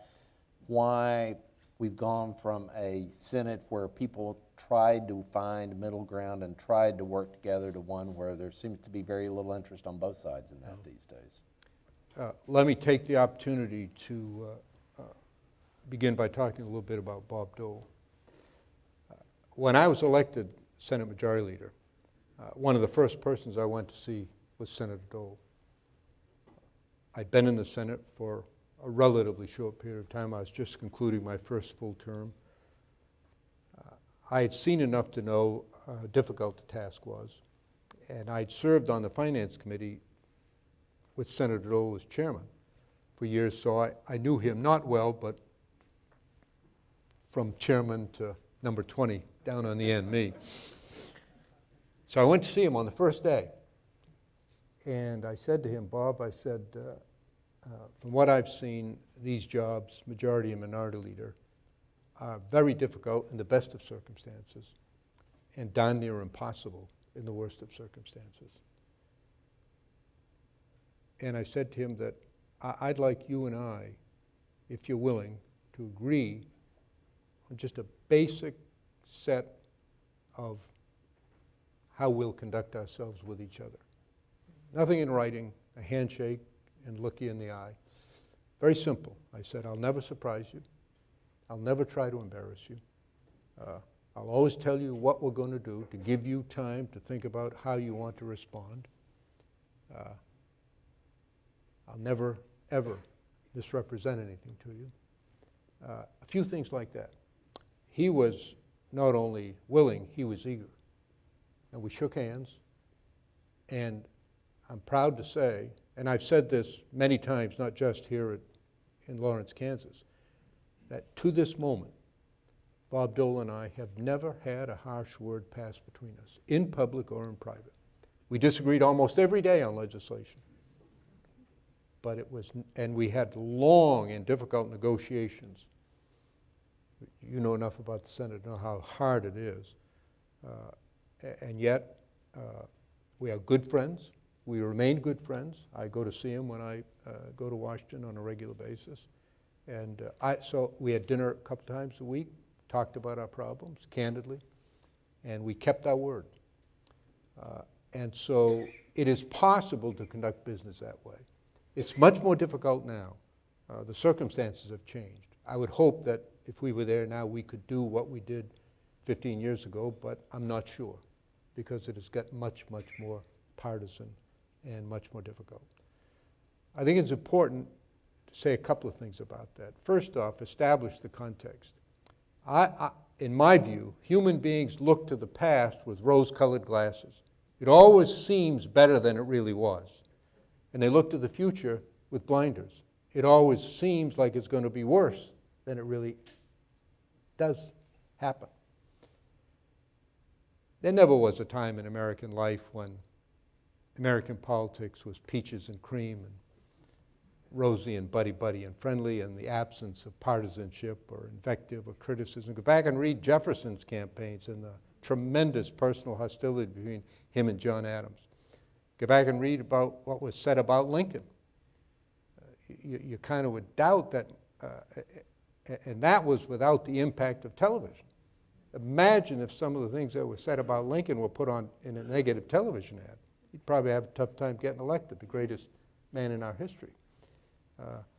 C: why we've gone from a Senate where people tried to find middle ground and tried to work together to one where there seems to be very little interest on both sides in that these days.
D: Let me take the opportunity to begin by talking a little bit about Bob Dole. When I was elected Senate Majority Leader, one of the first persons I went to see was Senator Dole. I'd been in the Senate for a relatively short period of time. I was just concluding my first full term. I had seen enough to know how difficult the task was, and I'd served on the Finance Committee with Senator Dole as chairman for years, so I knew him not well, but from chairman to number 20, down on the end, me. So I went to see him on the first day, and I said to him, Bob, I said, from what I've seen, these jobs, majority and minority leader, are very difficult in the best of circumstances and darn near impossible in the worst of circumstances. And I said to him that I'd like you and I, if you're willing, to agree on just a basic set of how we'll conduct ourselves with each other. Nothing in writing, a handshake and look you in the eye. Very simple. I said, I'll never surprise you. I'll never try to embarrass you. I'll always tell you what we're going to do to give you time to think about how you want to respond. I'll never, ever misrepresent anything to you. A few things like that. He was not only willing, he was eager. And we shook hands, and I'm proud to say, and I've said this many times, not just here in Lawrence, Kansas, that to this moment, Bob Dole and I have never had a harsh word passed between us, in public or in private. We disagreed almost every day on legislation. But it was, and we had long and difficult negotiations. You know enough about the Senate to know how hard it is. And yet, we are good friends. We remain good friends. I go to see him when I go to Washington on a regular basis. And so we had dinner a couple times a week, talked about our problems candidly, and we kept our word. And so it is possible to conduct business that way. It's much more difficult now. The circumstances have changed. I would hope that if we were there now, we could do what we did 15 years ago, but I'm not sure, because it has got much, much more partisan and much more difficult. I think it's important to say a couple of things about that. First off, establish the context. In my view, human beings look to the past with rose-colored glasses. It always seems better than it really was. And they look to the future with blinders. It always seems like it's going to be worse than it really does happen. There never was a time in American life when American politics was peaches and cream and rosy and buddy-buddy and friendly, and the absence of partisanship or invective or criticism. Go back and read Jefferson's campaigns and the tremendous personal hostility between him and John Adams. Go back and read about what was said about Lincoln. You kind of would doubt that, and that was without the impact of television. Imagine if some of the things that were said about Lincoln were put on in a negative television ad. He'd probably have a tough time getting elected, the greatest man in our history.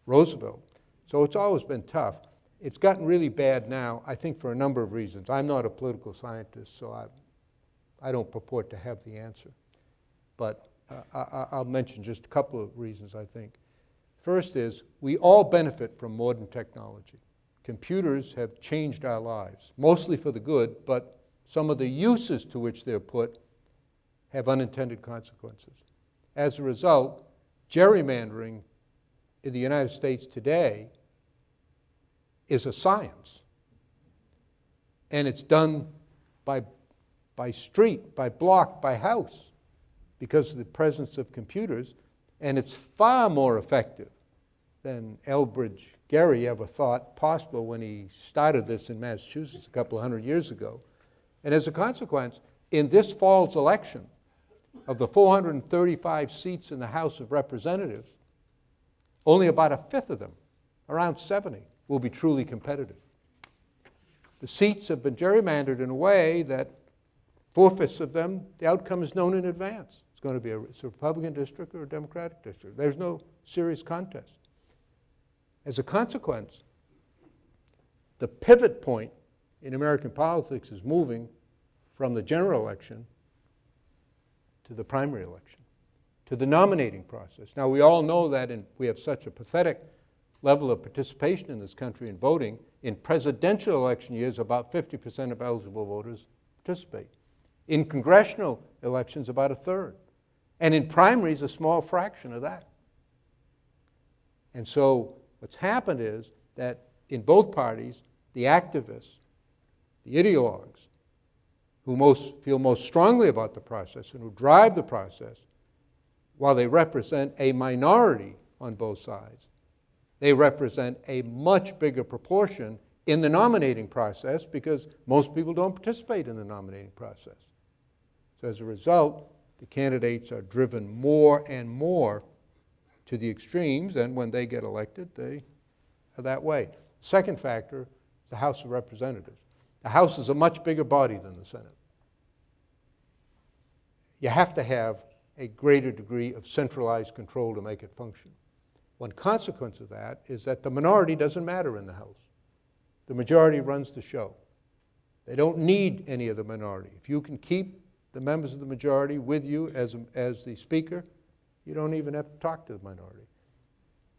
D: Roosevelt. So it's always been tough. It's gotten really bad now, I think, for a number of reasons. I'm not a political scientist, so I don't purport to have the answer. But I'll mention just a couple of reasons, I think. First is, we all benefit from modern technology. Computers have changed our lives, mostly for the good, but some of the uses to which they're put have unintended consequences. As a result, gerrymandering in the United States today is a science. And it's done by street, by block, by house, because of the presence of computers, and it's far more effective than Elbridge Gerry ever thought possible when he started this in Massachusetts a couple of hundred years ago. And as a consequence, in this fall's election, of the 435 seats in the House of Representatives, only about a fifth of them, around 70, will be truly competitive. The seats have been gerrymandered in a way that 4/5 of them, the outcome is known in advance. It's going to be a Republican district or a Democratic district. There's no serious contest. As a consequence, the pivot point in American politics is moving from the general election to the primary election, to the nominating process. Now, we all know that we have such a pathetic level of participation in this country in voting. In presidential election years, about 50% of eligible voters participate. In congressional elections, about a third. And in primaries, a small fraction of that. And so what's happened is that in both parties, the activists, the ideologues, who feel most strongly about the process and who drive the process, while they represent a minority on both sides. They represent a much bigger proportion in the nominating process because most people don't participate in the nominating process. So as a result, the candidates are driven more and more to the extremes, and when they get elected, they are that way. Second factor is the House of Representatives. The House is a much bigger body than the Senate. You have to have a greater degree of centralized control to make it function. One consequence of that is that the minority doesn't matter in the House. The majority runs the show. They don't need any of the minority. If you can keep the members of the majority with you as the speaker, you don't even have to talk to the minority.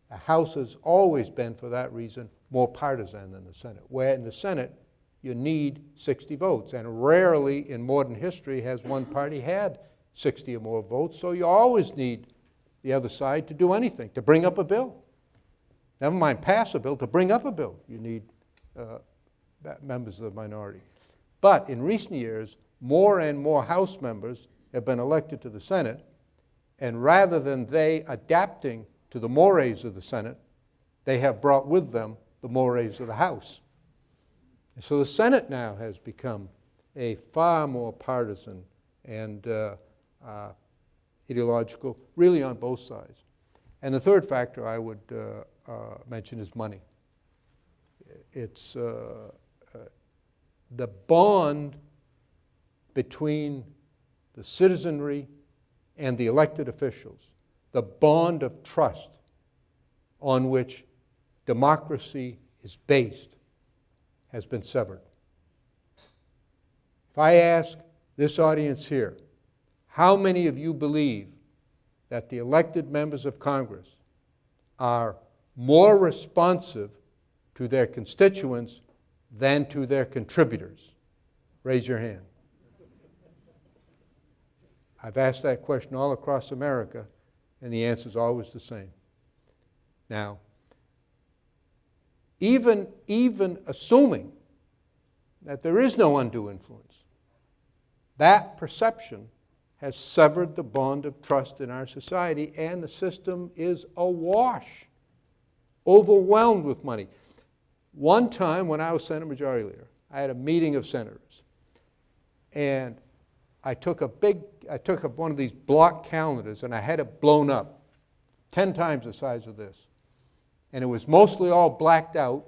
D: The House has always been, for that reason, more partisan than the Senate, where in the Senate you need 60 votes, and rarely in modern history has one party had 60 or more votes, so you always need the other side to do anything, to bring up a bill. Never mind pass a bill, to bring up a bill, you need members of the minority. But in recent years, more and more House members have been elected to the Senate, and rather than they adapting to the mores of the Senate, they have brought with them the mores of the House. And so the Senate now has become a far more partisan and ideological, really on both sides. And the third factor I would mention is money. It's the bond between the citizenry and the elected officials, the bond of trust on which democracy is based, has been severed. If I ask this audience here, how many of you believe that the elected members of Congress are more responsive to their constituents than to their contributors? Raise your hand. I've asked that question all across America, and the answer is always the same. Now, even assuming that there is no undue influence, that perception has severed the bond of trust in our society, and the system is awash, overwhelmed with money. One time when I was Senate Majority Leader, I had a meeting of senators, and I took up one of these block calendars and I had it blown up 10 times the size of this. And it was mostly all blacked out,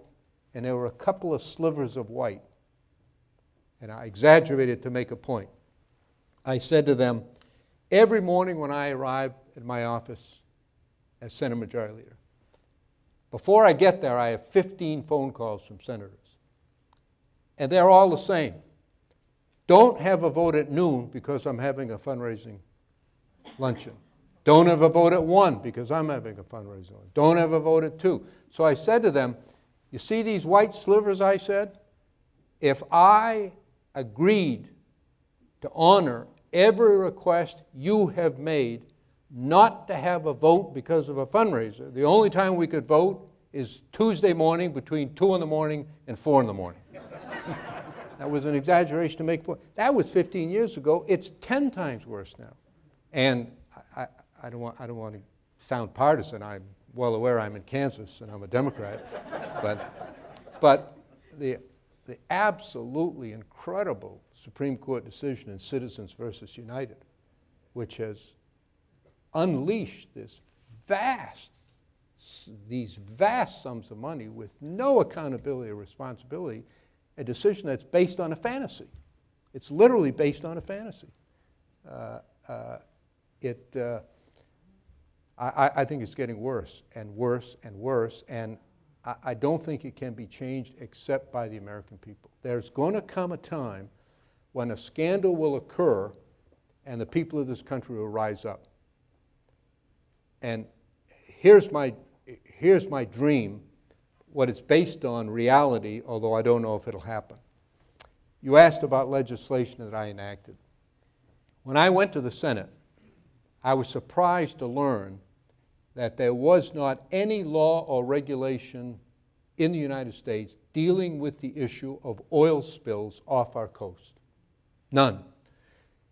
D: and there were a couple of slivers of white. And I exaggerated to make a point. I said to them, every morning when I arrive at my office as Senate Majority Leader, before I get there, I have 15 phone calls from senators. And they're all the same. Don't have a vote at noon because I'm having a fundraising luncheon. Don't have a vote at 1 because I'm having a fundraising luncheon. Don't have a vote at 2. So I said to them, you see these white slivers, I said? If I agreed to honor every request you have made not to have a vote because of a fundraiser, the only time we could vote is Tuesday morning between 2 in the morning and 4 in the morning. That was an exaggeration to make a point. That was 15 years ago. It's 10 times worse now. And I don't want to sound partisan. I'm well aware I'm in Kansas and I'm a Democrat. but the absolutely incredible Supreme Court decision in Citizens versus United, which has unleashed these vast sums of money with no accountability or responsibility, a decision that's based on a fantasy. It's literally based on a fantasy. I think it's getting worse and worse and worse, and I don't think it can be changed except by the American people. There's going to come a time when a scandal will occur and the people of this country will rise up. And here's my dream, what it's based on, reality, although I don't know if it'll happen. You asked about legislation that I enacted. When I went to the Senate, I was surprised to learn that there was not any law or regulation in the United States dealing with the issue of oil spills off our coast. None.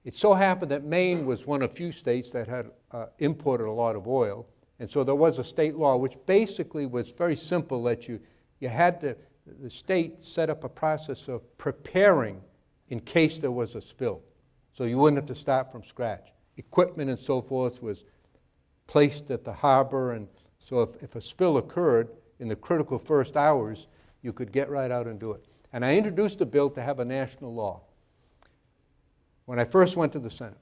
D: It so happened that Maine was one of few states that had imported a lot of oil, And so there was a state law which basically was very simple, that you had to, the state set up a process of preparing in case there was a spill. So you wouldn't have to start from scratch. Equipment and so forth was placed at the harbor, and so if a spill occurred in the critical first hours, you could get right out and do it. And I introduced a bill to have a national law. When I first went to the Senate,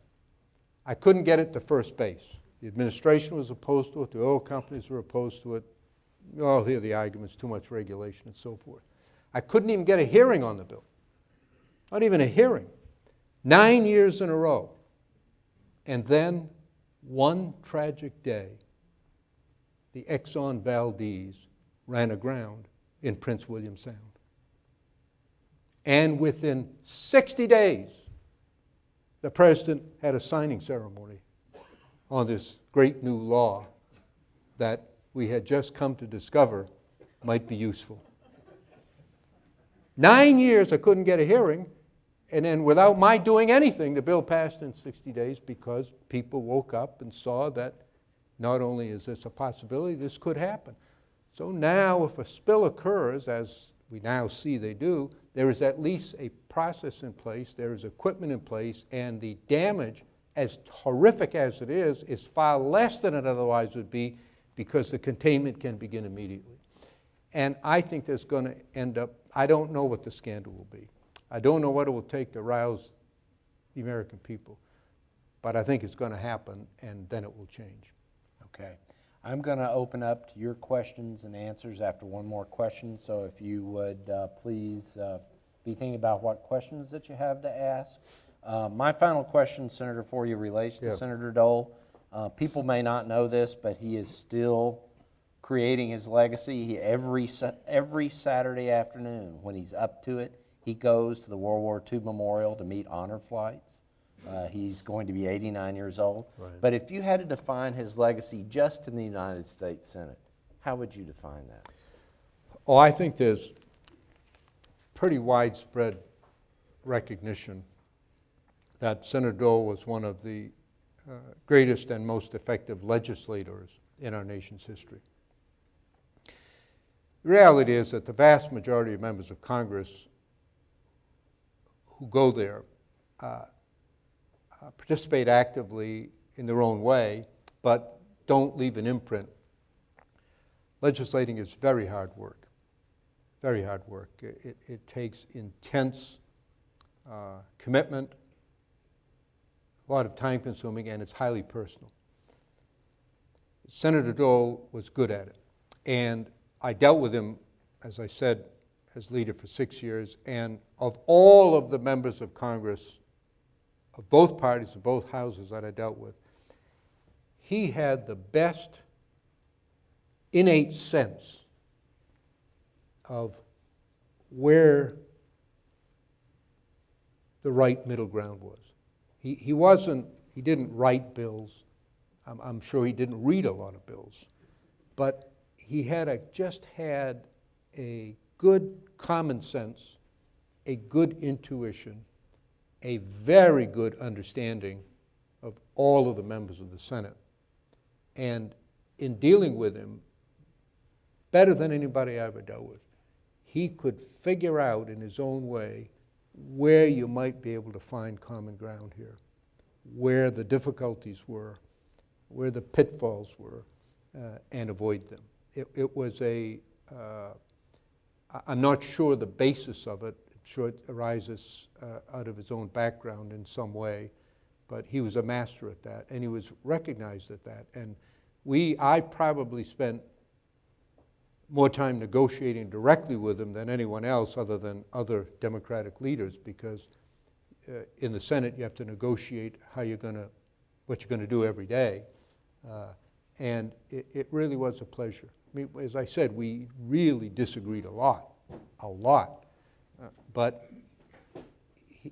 D: I couldn't get it to first base. The administration was opposed to it, the oil companies were opposed to it. You all hear the arguments, too much regulation and so forth. I couldn't even get a hearing on the bill. Not even a hearing. 9 years in a row. And then, one tragic day, the Exxon Valdez ran aground in Prince William Sound. And within 60 days, the president had a signing ceremony on this great new law that we had just come to discover might be useful. 9 years I couldn't get a hearing, and then without my doing anything, the bill passed in 60 days because people woke up and saw that not only is this a possibility, this could happen. So now if a spill occurs, as we now see they do, there is at least a process in place, there is equipment in place, and the damage, as horrific as it is far less than it otherwise would be because the containment can begin immediately. And I think there's going to end up, I don't know what the scandal will be. I don't know what it will take to rouse the American people, but I think it's going to happen, and then it will change.
C: Okay. I'm going to open up to your questions and answers after one more question, so if you would please be thinking about what questions that you have to ask. My final question, Senator, for you relates to Senator Dole. People may not know this, but he is still creating his legacy. Every Saturday afternoon, when he's up to it, he goes to the World War II Memorial to meet honor flights. He's going to be 89 years old.
D: Right.
C: But if you had to define his legacy just in the United States Senate, how would you define that?
D: Oh, I think there's pretty widespread recognition that Senator Dole was one of the greatest and most effective legislators in our nation's history. The reality is that the vast majority of members of Congress who go there participate actively in their own way, but don't leave an imprint. Legislating is very hard work, very hard work. It takes intense commitment, a lot of time consuming, and it's highly personal. Senator Dole was good at it, and I dealt with him, as I said, as leader for 6 years, and of all of the members of Congress of both parties, of both houses that I dealt with, he had the best innate sense of where the right middle ground was. He didn't write bills. I'm sure he didn't read a lot of bills, but he just had a good common sense, a good intuition, a very good understanding of all of the members of the Senate. And in dealing with him, better than anybody I ever dealt with, he could figure out in his own way where you might be able to find common ground here, where the difficulties were, where the pitfalls were, and avoid them. It was I'm not sure the basis of it. I'm sure it arises out of his own background in some way, but he was a master at that, and he was recognized at that. And I probably spent more time negotiating directly with him than anyone else other than other Democratic leaders, because in the Senate you have to negotiate what you're going to do every day. And it really was a pleasure. I mean, as I said, we really disagreed a lot. But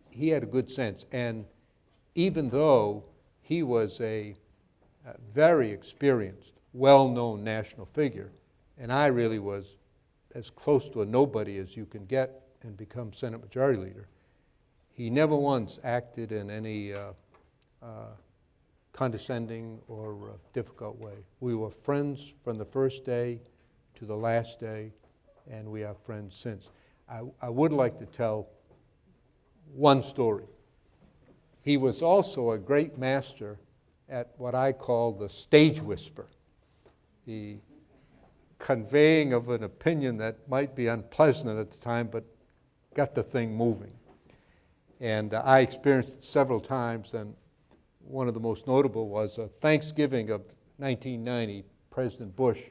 D: he had a good sense. And even though he was a very experienced, well-known national figure, and I really was as close to a nobody as you can get and become Senate Majority Leader, he never once acted in any condescending or difficult way. We were friends from the first day to the last day, and we are friends since. I would like to tell one story. He was also a great master at what I call the stage whisper, the conveying of an opinion that might be unpleasant at the time, but got the thing moving. And I experienced it several times, and one of the most notable was Thanksgiving of 1990. President Bush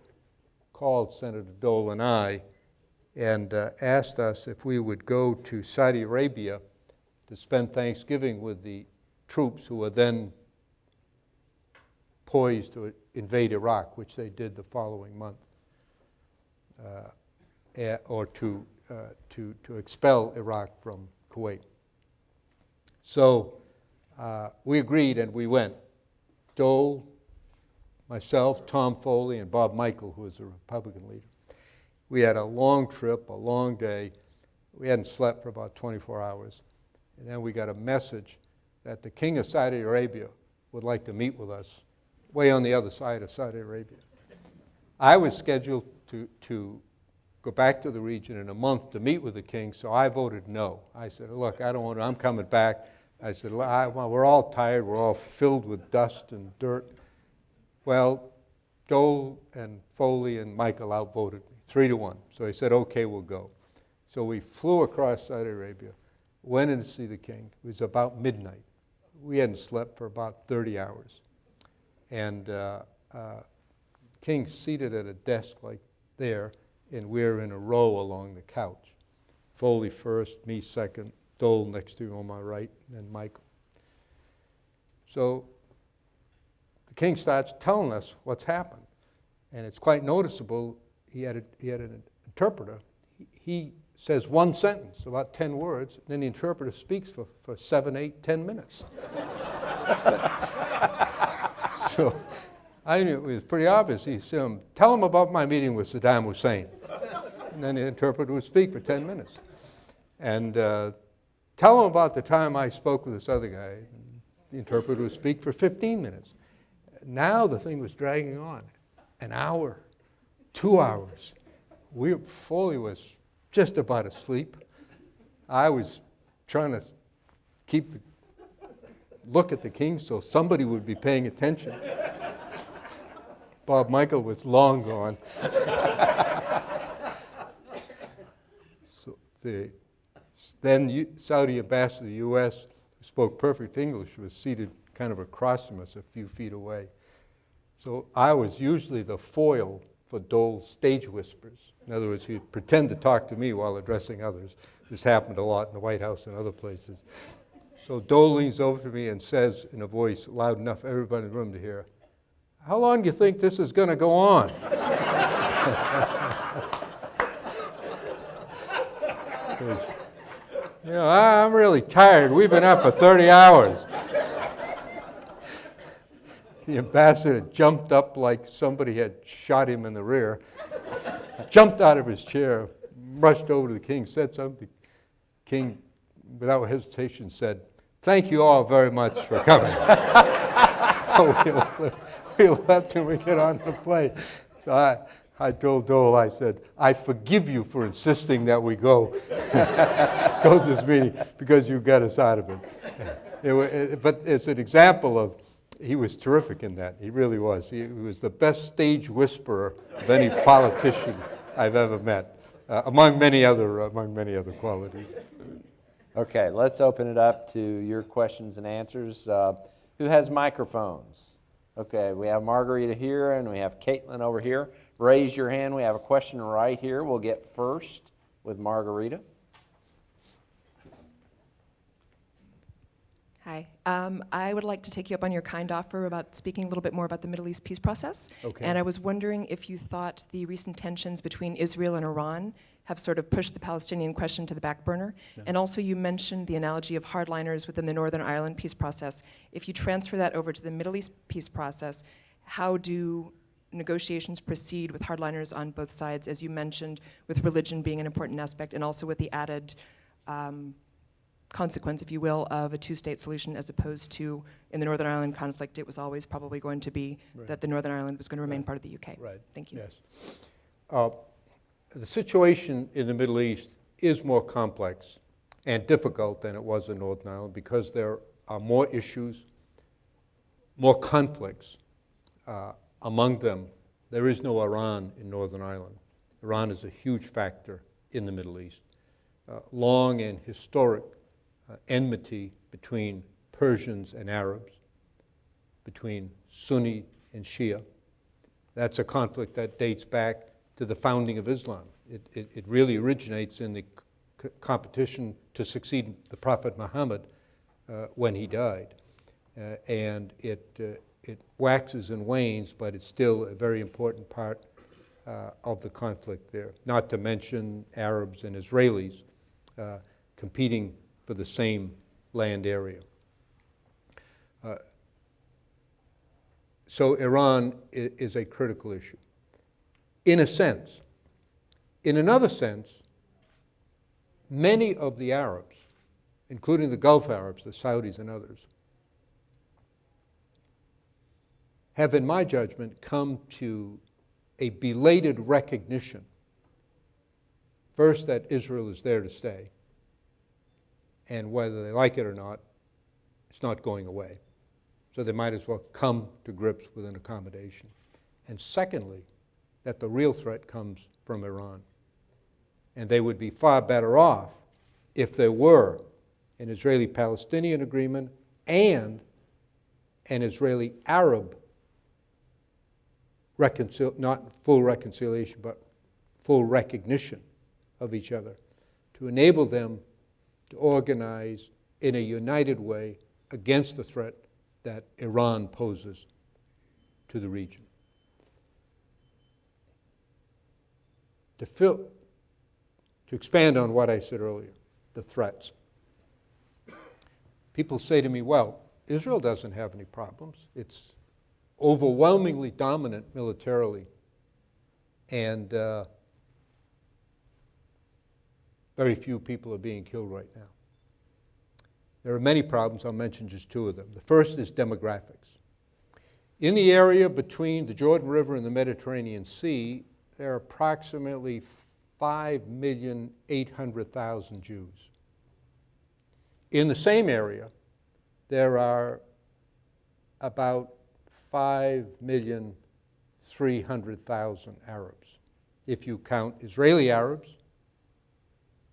D: called Senator Dole and I and asked us if we would go to Saudi Arabia to spend Thanksgiving with the troops who were then poised to invade Iraq, which they did the following month, or to expel Iraq from Kuwait. So we agreed and we went. Dole, myself, Tom Foley, and Bob Michael, who was a Republican leader. We had a long trip, a long day. We hadn't slept for about 24 hours. And then we got a message that the King of Saudi Arabia would like to meet with us way on the other side of Saudi Arabia. I was scheduled to go back to the region in a month to meet with the king, so I voted no. I said, look, I don't want to, I'm coming back. I said, well, we're all tired, we're all filled with dust and dirt. Well, Dole and Foley and Michael outvoted me, 3-1. So I said, okay, we'll go. So we flew across Saudi Arabia, went in to see the king. It was about midnight. We hadn't slept for about 30 hours. And King's seated at a desk like there, and we're in a row along the couch. Foley first, me second, Dole next to him on my right, and then Michael. So the king starts telling us what's happened, and it's quite noticeable. He had an interpreter. He says one sentence, about 10 words, then the interpreter speaks for 7, 8, 10 minutes. So I knew it was pretty obvious. He said, tell him about my meeting with Saddam Hussein. And then the interpreter would speak for 10 minutes. And tell him about the time I spoke with this other guy. And the interpreter would speak for 15 minutes. Now the thing was dragging on. An hour, 2 hours. Foley was just about asleep. I was trying to look at the king so somebody would be paying attention. Bob Michael was long gone. So the then Saudi ambassador to the U.S., who spoke perfect English, was seated kind of across from us a few feet away. So I was usually the foil for Dole's stage whispers. In other words, he'd pretend to talk to me while addressing others. This happened a lot in the White House and other places. So Dole leans over to me and says in a voice loud enough for everybody in the room to hear, how long do you think this is going to go on? You know, I'm really tired. We've been up for 30 hours. The ambassador jumped up like somebody had shot him in the rear, jumped out of his chair, rushed over to the king, said something. The king, without hesitation, said, thank you all very much for coming. We left and we get on the plane. So I told Dole, I said, I forgive you for insisting that we go to this meeting because you got us out of it. But it's an example of, he was terrific in that. He really was. He was the best stage whisperer of any politician I've ever met, among many other qualities.
C: Okay, let's open it up to your questions and answers. Who has microphones? Okay, we have Margarita here and we have Caitlin over here. Raise your hand. We have a question right here. We'll get first with Margarita.
E: Hi. I would like to take you up on your kind offer about speaking a little bit more about the Middle East peace process.
D: Okay.
E: And I was wondering if you thought the recent tensions between Israel and Iran have sort of pushed the Palestinian question to the back burner.
D: Yeah.
E: And also you mentioned the analogy of hardliners within the Northern Ireland peace process. If you transfer that over to the Middle East peace process, how do negotiations proceed with hardliners on both sides, as you mentioned, with religion being an important aspect, and also with the added consequence, if you will, of a two-state solution, as opposed to in the Northern Ireland conflict, it was always probably going to be that the Northern Ireland was going to remain part of the UK.
D: Right.
E: Thank you.
D: Yes. The situation in the Middle East is more complex and difficult than it was in Northern Ireland because there are more issues, more conflicts. Among them, there is no Iran in Northern Ireland. Iran is a huge factor in the Middle East. Long and historic enmity between Persians and Arabs, between Sunni and Shia. That's a conflict that dates back to the founding of Islam. It really originates in the competition to succeed the Prophet Muhammad when he died. And it waxes and wanes, but it's still a very important part of the conflict there. Not to mention Arabs and Israelis competing for the same land area. So Iran is a critical issue, in a sense. In another sense, many of the Arabs, including the Gulf Arabs, the Saudis and others, have, in my judgment, come to a belated recognition, first, that Israel is there to stay, and whether they like it or not, it's not going away. So they might as well come to grips with an accommodation. And secondly, that the real threat comes from Iran. And they would be far better off if there were an Israeli-Palestinian agreement and an Israeli-Arab not full reconciliation, but full recognition of each other, to enable them to organize in a united way against the threat that Iran poses to the region. To expand on what I said earlier, the threats. People say to me, well, Israel doesn't have any problems. It's overwhelmingly dominant militarily, and very few people are being killed right now. There are many problems. I'll mention just two of them. The first is demographics. In the area between the Jordan River and the Mediterranean Sea, there are approximately 5,800,000 Jews. In the same area, there are about 5,300,000 Arabs, if you count Israeli Arabs,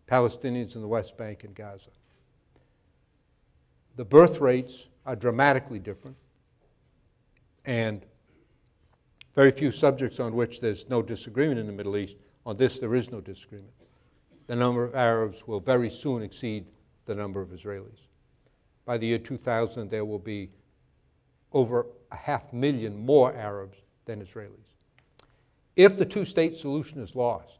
D: Palestinians in the West Bank and Gaza. The birth rates are dramatically different, and very few subjects on which there's no disagreement in the Middle East. On this, there is no disagreement. The number of Arabs will very soon exceed the number of Israelis. By the year 2000, there will be over 500,000 more Arabs than Israelis. If the two-state solution is lost,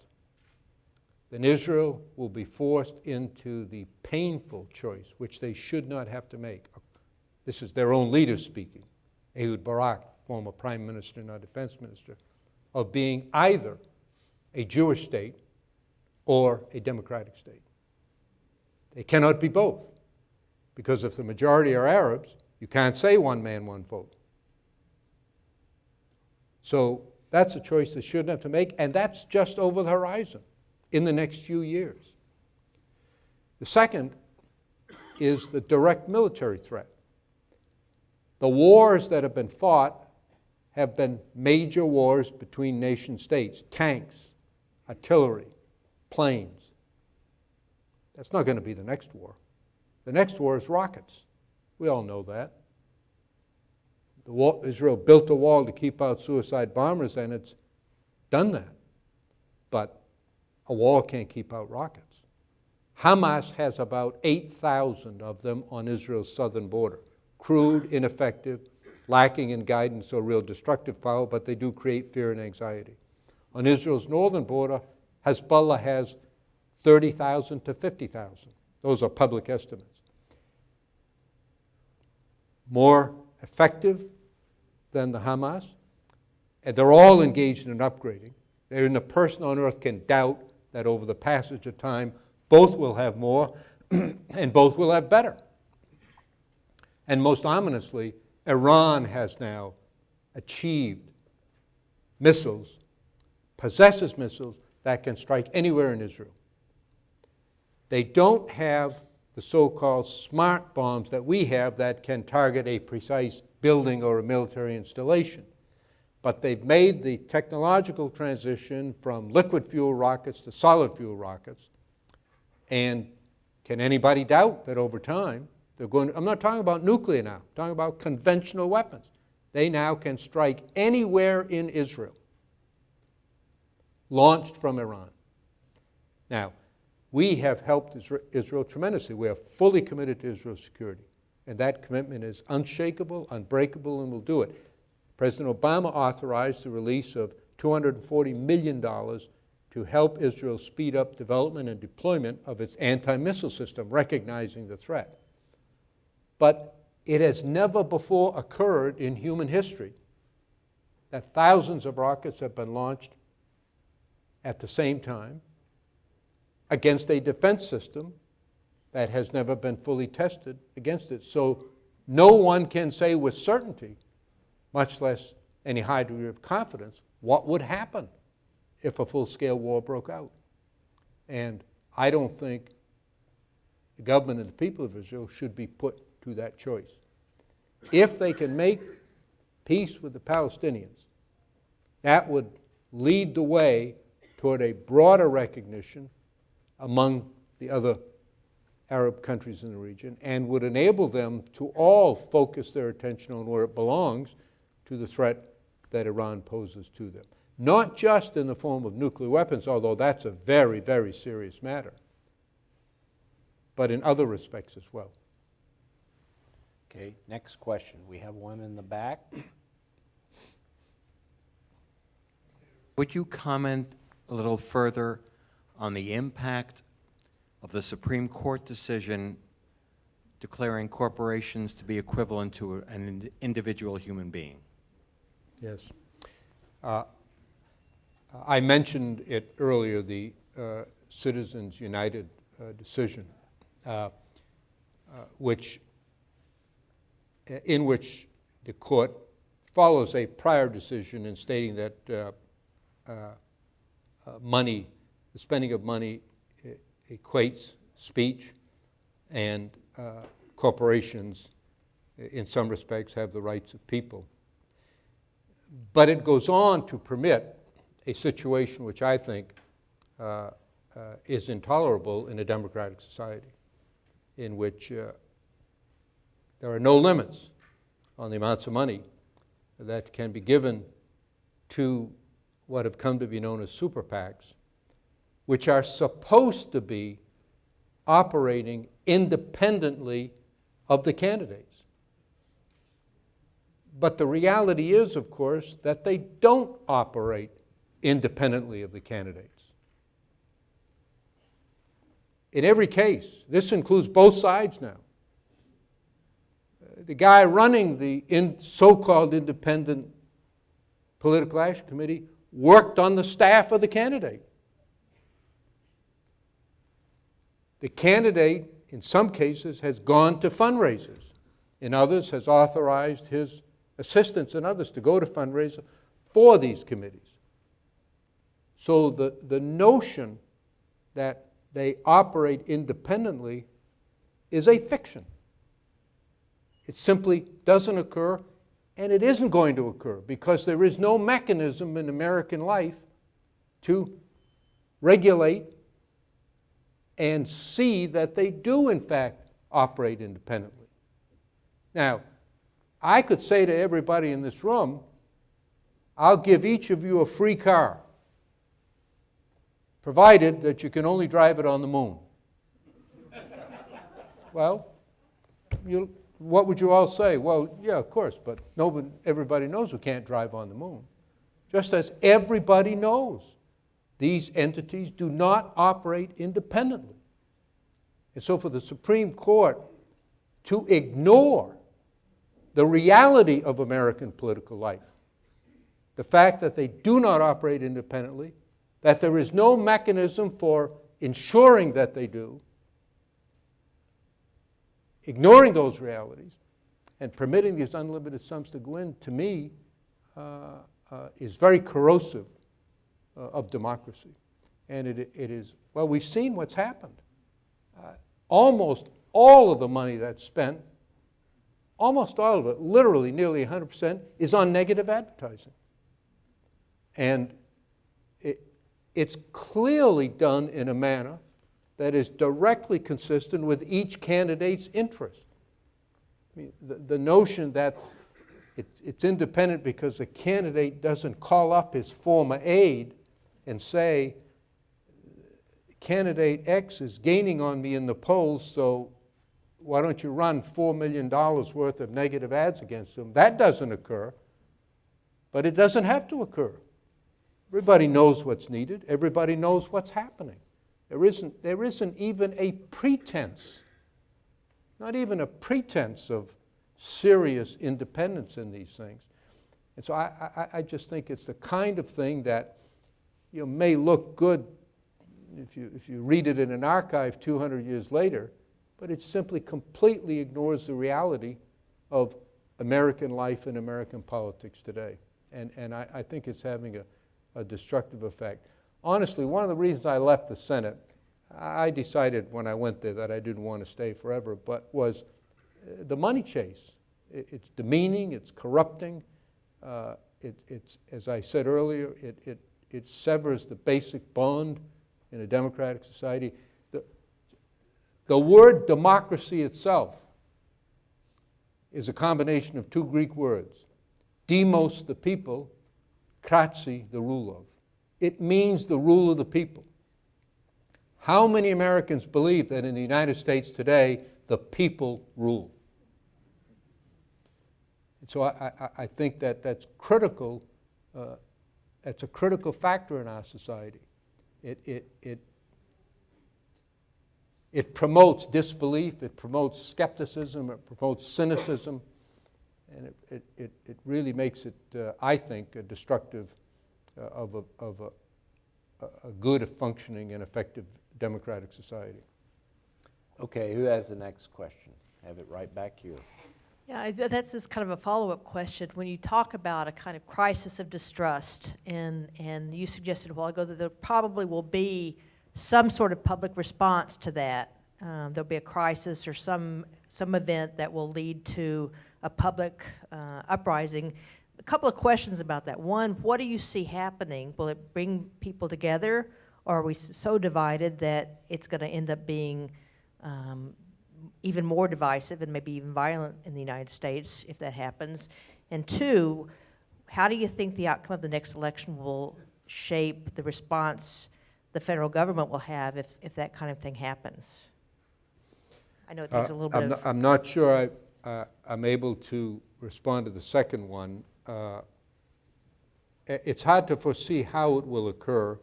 D: then Israel will be forced into the painful choice, which they should not have to make. This is their own leaders speaking, Ehud Barak, former prime minister and our defense minister, of being either a Jewish state or a democratic state. They cannot be both, because if the majority are Arabs, you can't say one man, one vote. So that's a choice they shouldn't have to make, and that's just over the horizon in the next few years. The second is the direct military threat. The wars that have been fought have been major wars between nation states, tanks, artillery, planes. That's not going to be the next war. The next war is rockets. We all know that. Israel built a wall to keep out suicide bombers, and it's done that. But a wall can't keep out rockets. Hamas has about 8,000 of them on Israel's southern border. Crude, ineffective, lacking in guidance or real destructive power, but they do create fear and anxiety. On Israel's northern border, Hezbollah has 30,000 to 50,000. Those are public estimates. More effective than the Hamas, and they're all engaged in upgrading. There isn't a person on earth can doubt that over the passage of time, both will have more and both will have better. And most ominously, Iran has now achieved missiles, possesses missiles that can strike anywhere in Israel. They don't have the so-called smart bombs that we have that can target a precise building or a military installation. But they've made the technological transition from liquid fuel rockets to solid fuel rockets. And can anybody doubt that over time, they're going to, I'm not talking about nuclear now, I'm talking about conventional weapons. They now can strike anywhere in Israel, launched from Iran. Now, we have helped Israel tremendously. We are fully committed to Israel's security. And that commitment is unshakable, unbreakable, and will do it. President Obama authorized the release of $240 million to help Israel speed up development and deployment of its anti-missile system, recognizing the threat. But it has never before occurred in human history that thousands of rockets have been launched at the same time against a defense system that has never been fully tested against it. So no one can say with certainty, much less any high degree of confidence, what would happen if a full-scale war broke out. And I don't think the government and the people of Israel should be put to that choice. If they can make peace with the Palestinians, that would lead the way toward a broader recognition among the other Arab countries in the region and would enable them to all focus their attention on where it belongs, to the threat that Iran poses to them. Not just in the form of nuclear weapons, although that's a very, very serious matter, but in other respects as well.
C: Okay, next question. We have one in the back.
F: Would you comment a little further on the impact of the Supreme Court decision declaring corporations to be equivalent to an individual human being?
D: Yes. I mentioned it earlier, the Citizens United decision, in which the court follows a prior decision in stating that the spending of money equates speech, and corporations, in some respects, have the rights of people. But it goes on to permit a situation which I think is intolerable in a democratic society, in which there are no limits on the amounts of money that can be given to what have come to be known as super PACs, which are supposed to be operating independently of the candidates. But the reality is, of course, that they don't operate independently of the candidates. In every case, this includes both sides now. The guy running the so-called independent political action committee worked on the staff of the candidate. The candidate, in some cases, has gone to fundraisers. In others, has authorized his assistants and others to go to fundraisers for these committees. So the notion that they operate independently is a fiction. It simply doesn't occur, and it isn't going to occur because there is no mechanism in American life to regulate and see that they do, in fact, operate independently. Now, I could say to everybody in this room, I'll give each of you a free car, provided that you can only drive it on the moon. Well, what would you all say? Well, yeah, of course, but everybody knows we can't drive on the moon. Just as everybody knows these entities do not operate independently. And so for the Supreme Court to ignore the reality of American political life, the fact that they do not operate independently, that there is no mechanism for ensuring that they do, ignoring those realities and permitting these unlimited sums to go in, to me, is very corrosive of democracy. And it is, well, we've seen what's happened. Almost all of the money that's spent, almost all of it, literally nearly 100%, is on negative advertising. And it's clearly done in a manner that is directly consistent with each candidate's interest. I mean, the notion that it's independent because a candidate doesn't call up his former aide and say, candidate X is gaining on me in the polls, so why don't you run $4 million worth of negative ads against them? That doesn't occur, but it doesn't have to occur. Everybody knows what's needed. Everybody knows what's happening. There isn't even a pretense, not even a pretense of serious independence in these things. And so I just think it's the kind of thing that may look good if you read it in an archive 200 years later, but it simply completely ignores the reality of American life and American politics today. And I think it's having a destructive effect. Honestly, one of the reasons I left the Senate, I decided when I went there that I didn't want to stay forever, but was the money chase. It's demeaning, it's corrupting, it's, as I said earlier, it severs the basic bond in a democratic society. The word democracy itself is a combination of two Greek words. Demos, the people, kratzi, the rule of. It means the rule of the people. How many Americans believe that in the United States today, the people rule? And so I think that that's critical. That's a critical factor in our society. It promotes disbelief, it promotes skepticism, it promotes cynicism, and it really makes it, I think, destructive of a good, functioning, and effective democratic society.
C: Okay, who has the next question? Have it right back here.
G: Yeah, that's just kind of a follow-up question. When you talk about a kind of crisis of distrust, and you suggested a while ago that there probably will be some sort of public response to that. There'll be a crisis or some event that will lead to a public uprising. A couple of questions about that. One, what do you see happening? Will it bring people together, or are we so divided that it's going to end up being even more divisive and maybe even violent in the United States if that happens? And two, how do you think the outcome of the next election will shape the response the federal government will have if that kind of thing happens? I know it takes a little bit of...
D: I'm not sure I'm able to respond to the second one. It's hard to foresee how it will occur,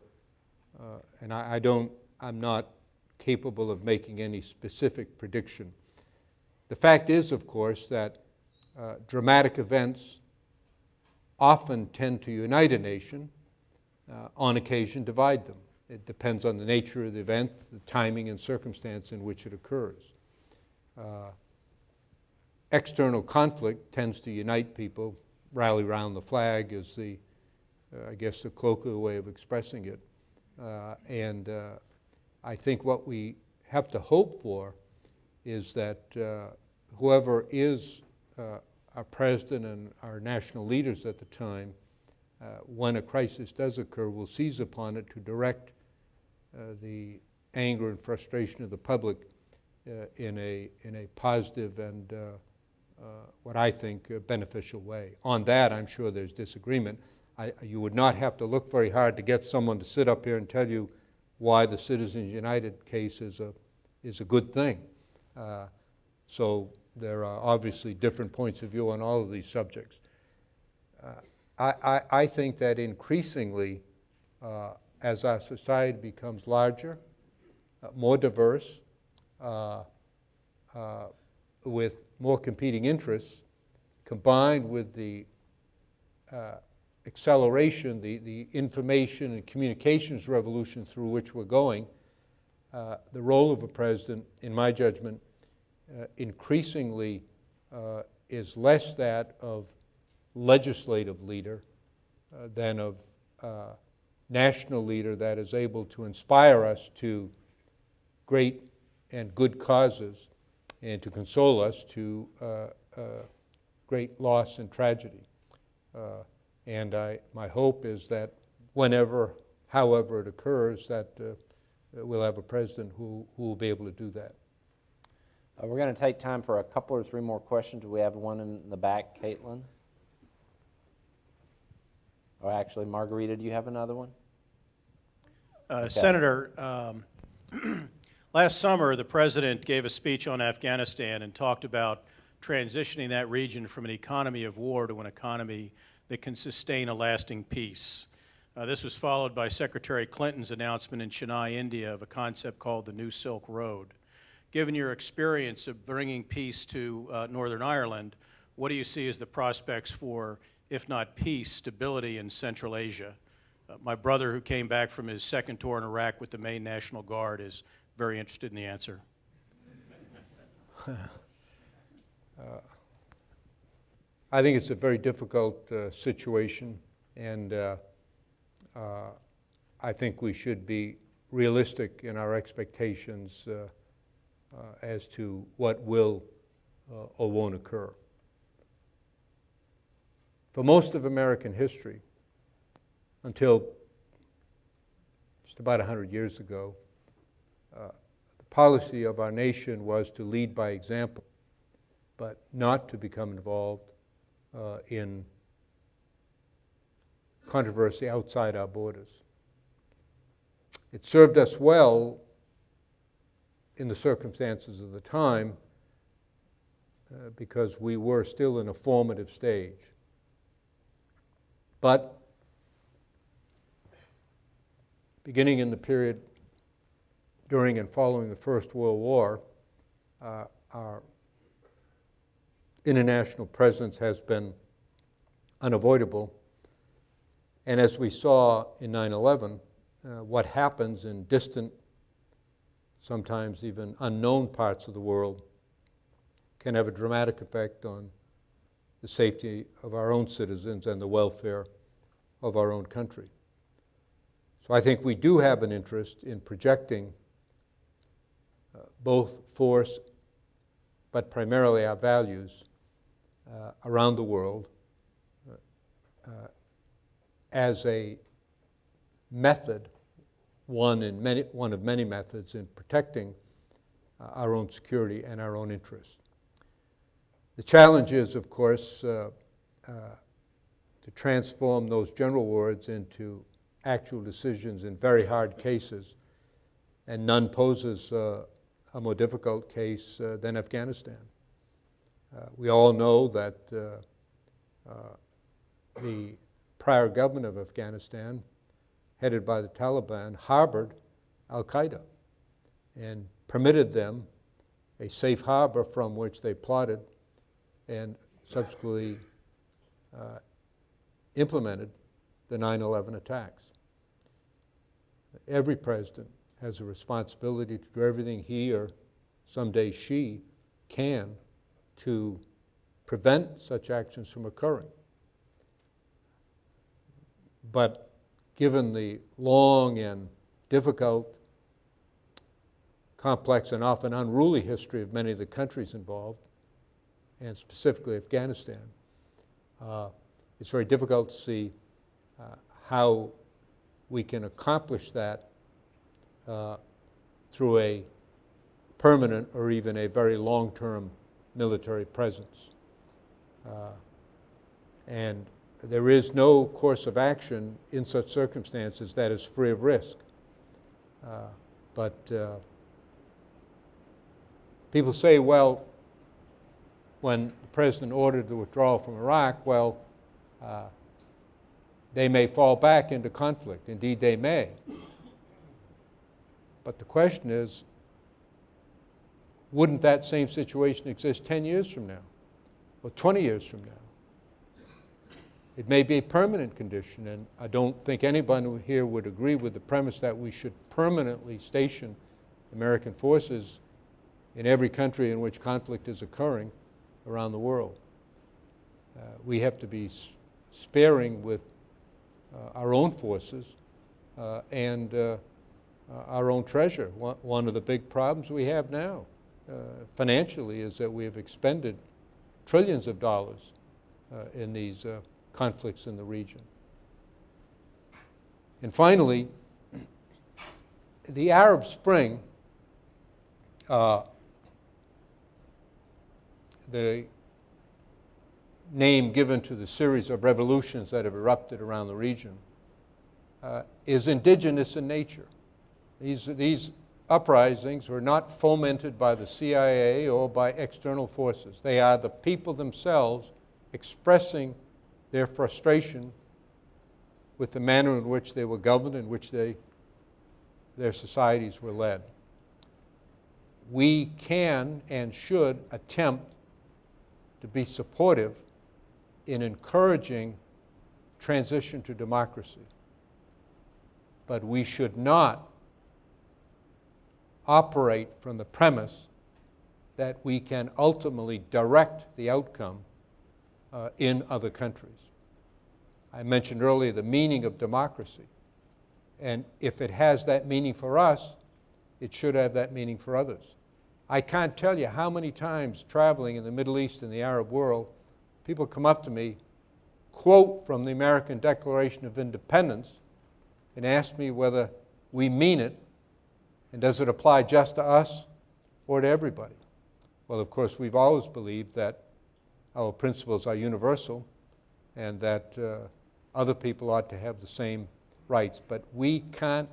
D: and I'm not capable of making any specific prediction. The fact is, of course, that dramatic events often tend to unite a nation, on occasion divide them. It depends on the nature of the event, the timing and circumstance in which it occurs. External conflict tends to unite people. Rally around the flag is I guess, the colloquial way of expressing it. I think what we have to hope for is that whoever is our president and our national leaders at the time, when a crisis does occur, will seize upon it to direct the anger and frustration of the public in a positive and what I think a beneficial way. On that, I'm sure there's disagreement. You would not have to look very hard to get someone to sit up here and tell you why the Citizens United case is a good thing. So there are obviously different points of view on all of these subjects. I think that increasingly, as our society becomes larger, more diverse, with more competing interests, combined with the acceleration, the information and communications revolution through which we're going, the role of a president, in my judgment, increasingly is less that of legislative leader than of national leader that is able to inspire us to great and good causes and to console us to great loss and tragedy. And my hope is that whenever, however it occurs, that we'll have a president who will be able to do that.
C: We're going to take time for a couple or three more questions. We have one in the back, Caitlin. Or actually, Margarita, do you have another one? Okay.
H: Senator, last summer the President gave a speech on Afghanistan and talked about transitioning that region from an economy of war to an economy that can sustain a lasting peace. This was followed by Secretary Clinton's announcement in Chennai, India, of a concept called the New Silk Road. Given your experience of bringing peace to Northern Ireland, what do you see as the prospects for, if not peace, stability in Central Asia? My brother, who came back from his second tour in Iraq with the Maine National Guard, is very interested in the answer.
D: I think it's a very difficult situation, and I think we should be realistic in our expectations as to what will or won't occur. For most of American history, until just about 100 years ago, the policy of our nation was to lead by example, but not to become involved in controversy outside our borders. It served us well in the circumstances of the time because we were still in a formative stage. But beginning in the period during and following the First World War, our international presence has been unavoidable. And as we saw in 9/11, what happens in distant, sometimes even unknown parts of the world can have a dramatic effect on the safety of our own citizens and the welfare of our own country. So I think we do have an interest in projecting both force, but primarily our values around the world as a method, one of many methods in protecting our own security and our own interests. The challenge is, of course, to transform those general words into actual decisions in very hard cases, and none poses a more difficult case than Afghanistan. We all know that the prior government of Afghanistan, headed by the Taliban, harbored al-Qaeda and permitted them a safe harbor from which they plotted and subsequently implemented the 9/11 attacks. Every president has a responsibility to do everything he or someday she can to prevent such actions from occurring. But given the long and difficult, complex, and often unruly history of many of the countries involved, and specifically Afghanistan, it's very difficult to see how we can accomplish that through a permanent or even a very long-term military presence. And there is no course of action in such circumstances that is free of risk. But people say, well, when the president ordered the withdrawal from Iraq, well, they may fall back into conflict. Indeed, they may. But the question is, wouldn't that same situation exist 10 years from now or 20 years from now? It may be a permanent condition, and I don't think anyone here would agree with the premise that we should permanently station American forces in every country in which conflict is occurring around the world. We have to be sparing with our own forces and our own treasure. One of the big problems we have now financially is that we have expended trillions of dollars in these conflicts in the region. And finally, the Arab Spring, the name given to the series of revolutions that have erupted around the region, is indigenous in nature. These uprisings were not fomented by the CIA or by external forces. They are the people themselves expressing their frustration with the manner in which they were governed, in which their societies were led. We can and should attempt to be supportive in encouraging transition to democracy. But we should not operate from the premise that we can ultimately direct the outcome in other countries. I mentioned earlier the meaning of democracy. And if it has that meaning for us, it should have that meaning for others. I can't tell you how many times traveling in the Middle East and the Arab world, people come up to me, quote from the American Declaration of Independence, and ask me whether we mean it, and does it apply just to us or to everybody? Well, of course, we've always believed that our principles are universal and that other people ought to have the same rights. But we can't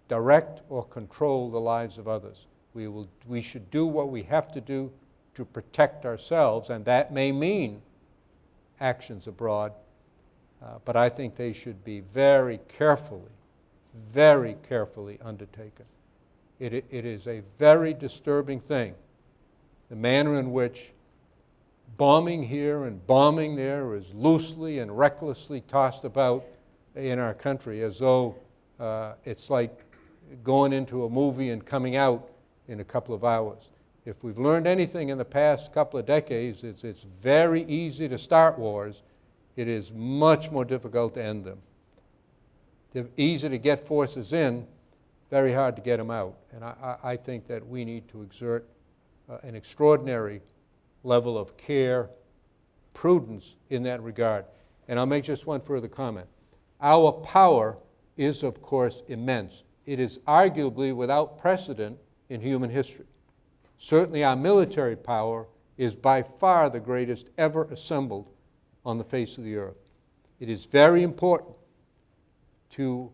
D: direct or control the lives of others. We should do what we have to do to protect ourselves, and that may mean actions abroad, but I think they should be very carefully undertaken. It is a very disturbing thing, the manner in which bombing here and bombing there is loosely and recklessly tossed about in our country as though it's like going into a movie and coming out in a couple of hours. If we've learned anything in the past couple of decades, it's very easy to start wars. It is much more difficult to end them. They're easy to get forces in, very hard to get them out. And I think that we need to exert an extraordinary level of care, prudence in that regard. And I'll make just one further comment. Our power is, of course, immense. It is arguably without precedent in human history. Certainly our military power is by far the greatest ever assembled on the face of the earth. It is very important to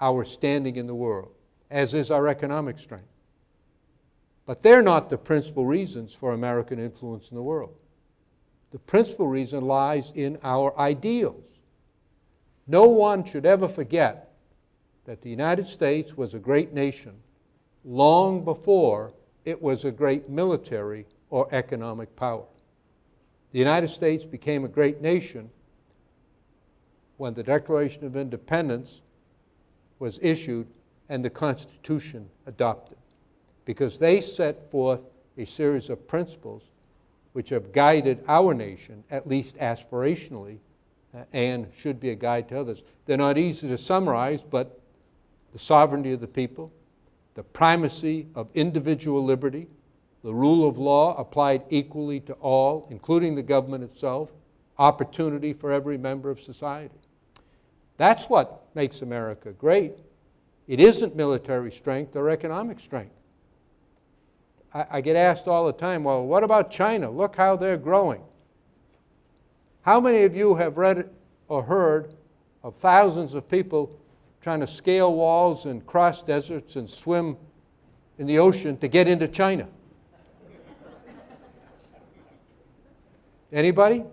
D: our standing in the world, as is our economic strength. But they're not the principal reasons for American influence in the world. The principal reason lies in our ideals. No one should ever forget that the United States was a great nation long before it was a great military or economic power. The United States became a great nation when the Declaration of Independence was issued and the Constitution adopted, because they set forth a series of principles which have guided our nation, at least aspirationally, and should be a guide to others. They're not easy to summarize, but the sovereignty of the people, the primacy of individual liberty, the rule of law applied equally to all, including the government itself, opportunity for every member of society. That's what makes America great. It isn't military strength or economic strength. I get asked all the time, well, what about China? Look how they're growing. How many of you have read or heard of thousands of people trying to scale walls and cross deserts and swim in the ocean to get into China? Anybody?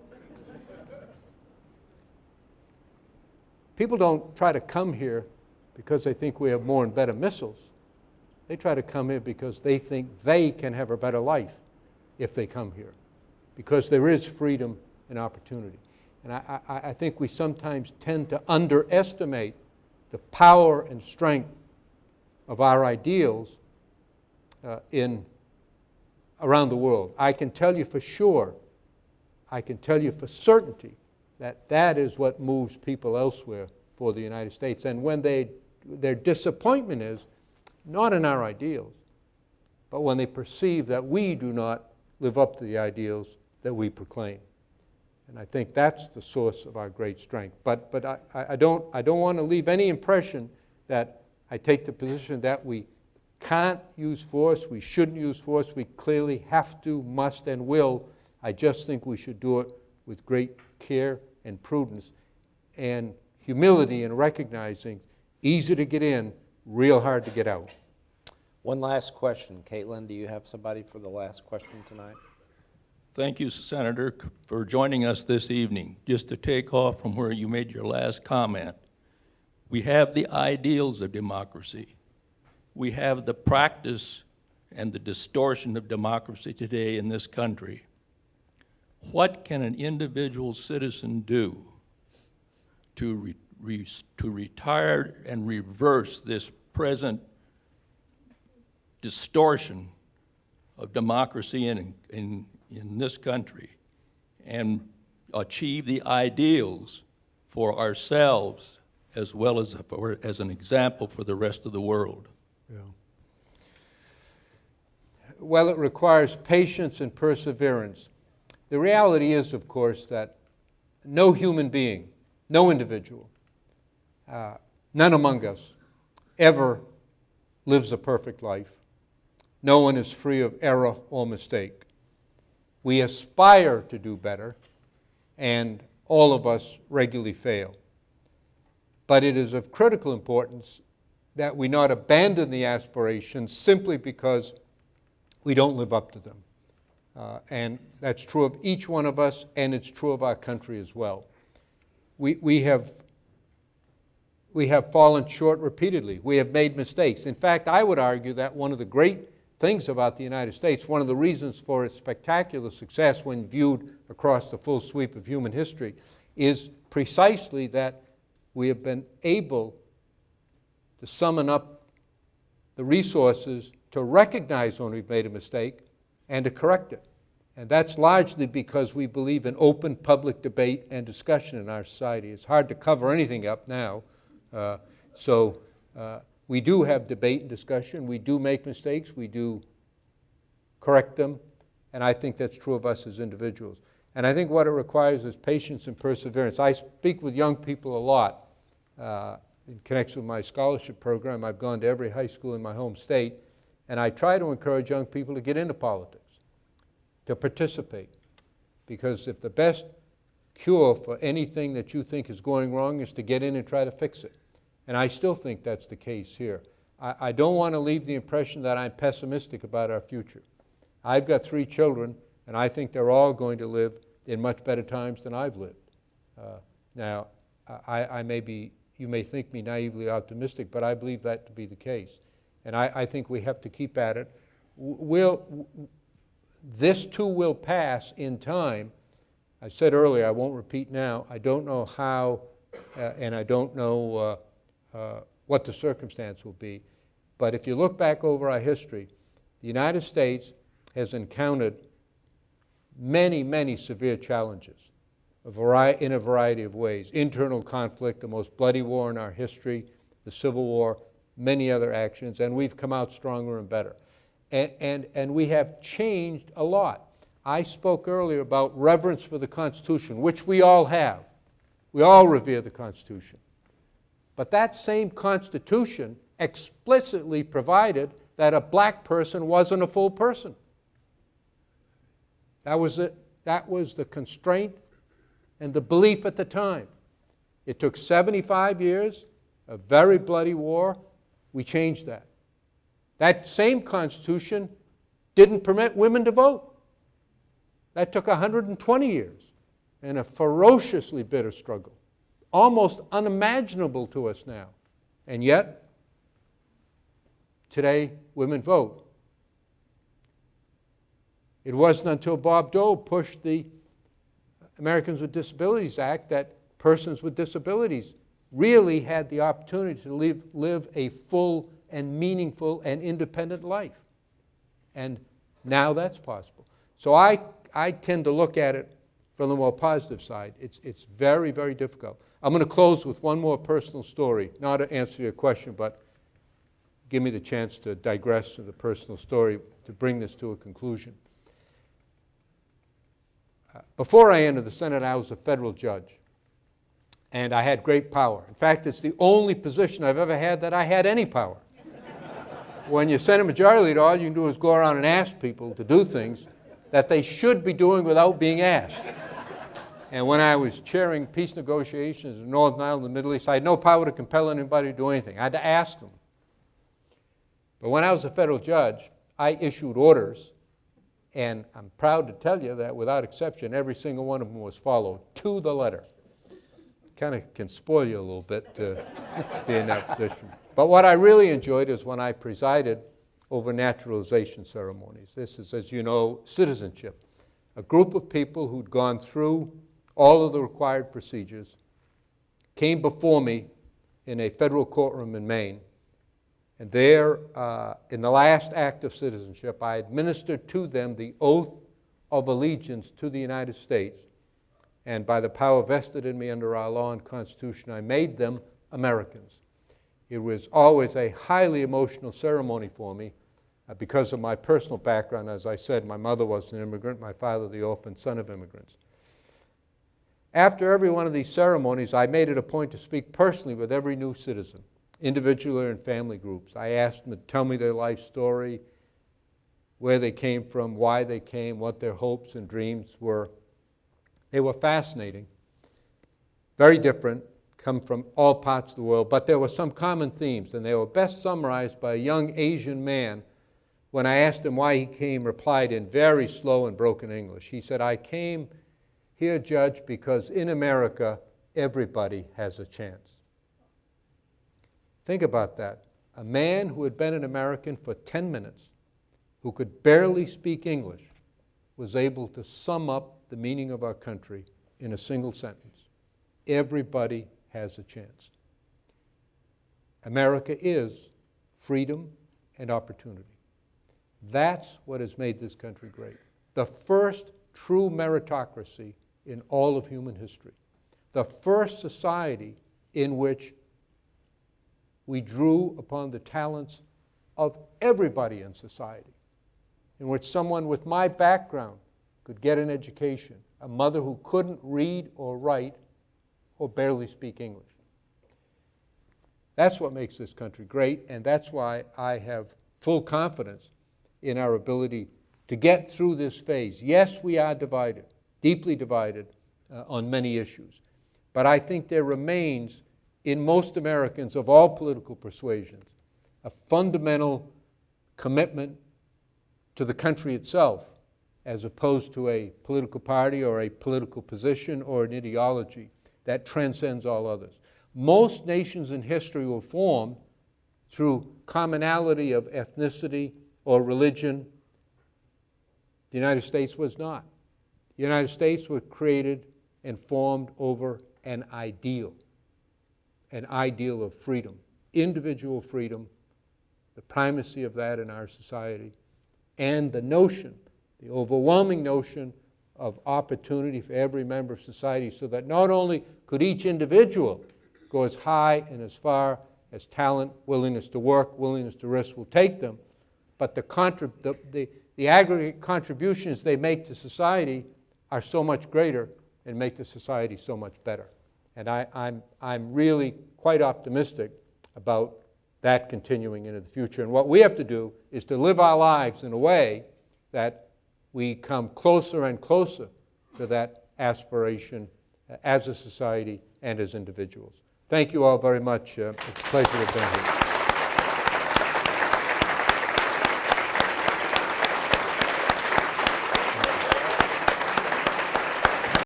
D: People don't try to come here because they think we have more and better missiles. They try to come here because they think they can have a better life if they come here, because there is freedom and opportunity. And I think we sometimes tend to underestimate the power and strength of our ideals around the world. I can tell you for sure, I can tell you for certainty that that is what moves people elsewhere for the United States. And when their disappointment is not in our ideals, but when they perceive that we do not live up to the ideals that we proclaim. And I think that's the source of our great strength. But I don't want to leave any impression that I take the position that we can't use force, we shouldn't use force, we clearly have to, must, and will. I just think we should do it with great care and prudence and humility in recognizing easy to get in, real hard to get out.
C: One last question. Caitlin, do you have somebody for the last question tonight?
I: Thank you, Senator, for joining us this evening. Just to take off from where you made your last comment, we have the ideals of democracy. We have the practice and the distortion of democracy today in this country. What can an individual citizen do to retire and reverse this present distortion of democracy in this country and achieve the ideals for ourselves as well as an example for the rest of the world?
D: Yeah. Well, it requires patience and perseverance. The reality is, of course, that no human being, no individual, none among us ever lives a perfect life. No one is free of error or mistake. We aspire to do better, and all of us regularly fail. But it is of critical importance that we not abandon the aspirations simply because we don't live up to them. And that's true of each one of us, and it's true of our country as well. We have fallen short repeatedly. We have made mistakes. In fact, I would argue that one of the great things about the United States, one of the reasons for its spectacular success when viewed across the full sweep of human history, is precisely that we have been able to summon up the resources to recognize when we've made a mistake and to correct it. And that's largely because we believe in open public debate and discussion in our society. It's hard to cover anything up now. So we do have debate and discussion. We do make mistakes. We do correct them. And I think that's true of us as individuals. And I think what it requires is patience and perseverance. I speak with young people a lot. In connection with my scholarship program, I've gone to every high school in my home state, and I try to encourage young people to get into politics, to participate. Because if the best cure for anything that you think is going wrong is to get in and try to fix it. And I still think that's the case here. I don't want to leave the impression that I'm pessimistic about our future. I've got 3 children, and I think they're all going to live in much better times than I've lived. Now, you may think me naively optimistic, but I believe that to be the case. And I think we have to keep at it. This too will pass in time. I said earlier, I won't repeat now, I don't know how, and I don't know what the circumstance will be. But if you look back over our history, the United States has encountered many, many severe challenges in a variety of ways. Internal conflict, the most bloody war in our history, the Civil War, many other actions, and we've come out stronger and better. And we have changed a lot. I spoke earlier about reverence for the Constitution, which we all have. We all revere the Constitution. But that same Constitution explicitly provided that a black person wasn't a full person. That was the constraint and the belief at the time. It took 75 years, a very bloody war. We changed that. That same Constitution didn't permit women to vote. That took 120 years and a ferociously bitter struggle, almost unimaginable to us now. And yet, today, women vote. It wasn't until Bob Dole pushed the Americans with Disabilities Act that persons with disabilities really had the opportunity to live a full and meaningful and independent life. And now that's possible. So I tend to look at it from the more positive side. It's very, very difficult. I'm going to close with one more personal story, not to answer your question, but give me the chance to digress to the personal story to bring this to a conclusion. Before I entered the Senate, I was a federal judge, and I had great power. In fact, it's the only position I've ever had that I had any power. When you're Senate Majority Leader, all you can do is go around and ask people to do things that they should be doing without being asked. And when I was chairing peace negotiations in Northern Ireland and the Middle East, I had no power to compel anybody to do anything. I had to ask them. But when I was a federal judge, I issued orders, and I'm proud to tell you that without exception, every single one of them was followed to the letter. Kind of can spoil you a little bit to be in that position. But what I really enjoyed is when I presided over naturalization ceremonies. This is, as you know, citizenship. A group of people who'd gone through all of the required procedures came before me in a federal courtroom in Maine. And there, in the last act of citizenship, I administered to them the oath of allegiance to the United States. And by the power vested in me under our law and Constitution, I made them Americans. It was always a highly emotional ceremony for me because of my personal background. As I said, my mother was an immigrant, my father the orphan son of immigrants. After every one of these ceremonies, I made it a point to speak personally with every new citizen, individually or in family groups. I asked them to tell me their life story, where they came from, why they came, what their hopes and dreams were. They were fascinating, very different, come from all parts of the world, but there were some common themes, and they were best summarized by a young Asian man. When I asked him why he came, replied in very slow and broken English. He said, "I came here, Judge, because in America, everybody has a chance." Think about that. A man who had been an American for 10 minutes, who could barely speak English, was able to sum up the meaning of our country in a single sentence. Everybody has a chance. America is freedom and opportunity. That's what has made this country great. The first true meritocracy in all of human history. The first society in which we drew upon the talents of everybody in society, in which someone with my background could get an education, a mother who couldn't read or write or barely speak English. That's what makes this country great, and that's why I have full confidence in our ability to get through this phase. Yes, we are divided, deeply divided on many issues, but I think there remains in most Americans of all political persuasions a fundamental commitment to the country itself, as opposed to a political party or a political position or an ideology that transcends all others. Most nations in history were formed through commonality of ethnicity or religion. The United States was not. The United States was created and formed over an ideal of freedom, individual freedom, the primacy of that in our society, and the notion, the overwhelming notion of opportunity for every member of society, so that not only could each individual go as high and as far as talent, willingness to work, willingness to risk will take them, but the aggregate contributions they make to society are so much greater and make the society so much better. And I'm really quite optimistic about that continuing into the future. And what we have to do is to live our lives in a way that we come closer and closer to that aspiration as a society and as individuals. Thank you all very much. It's a pleasure to be here.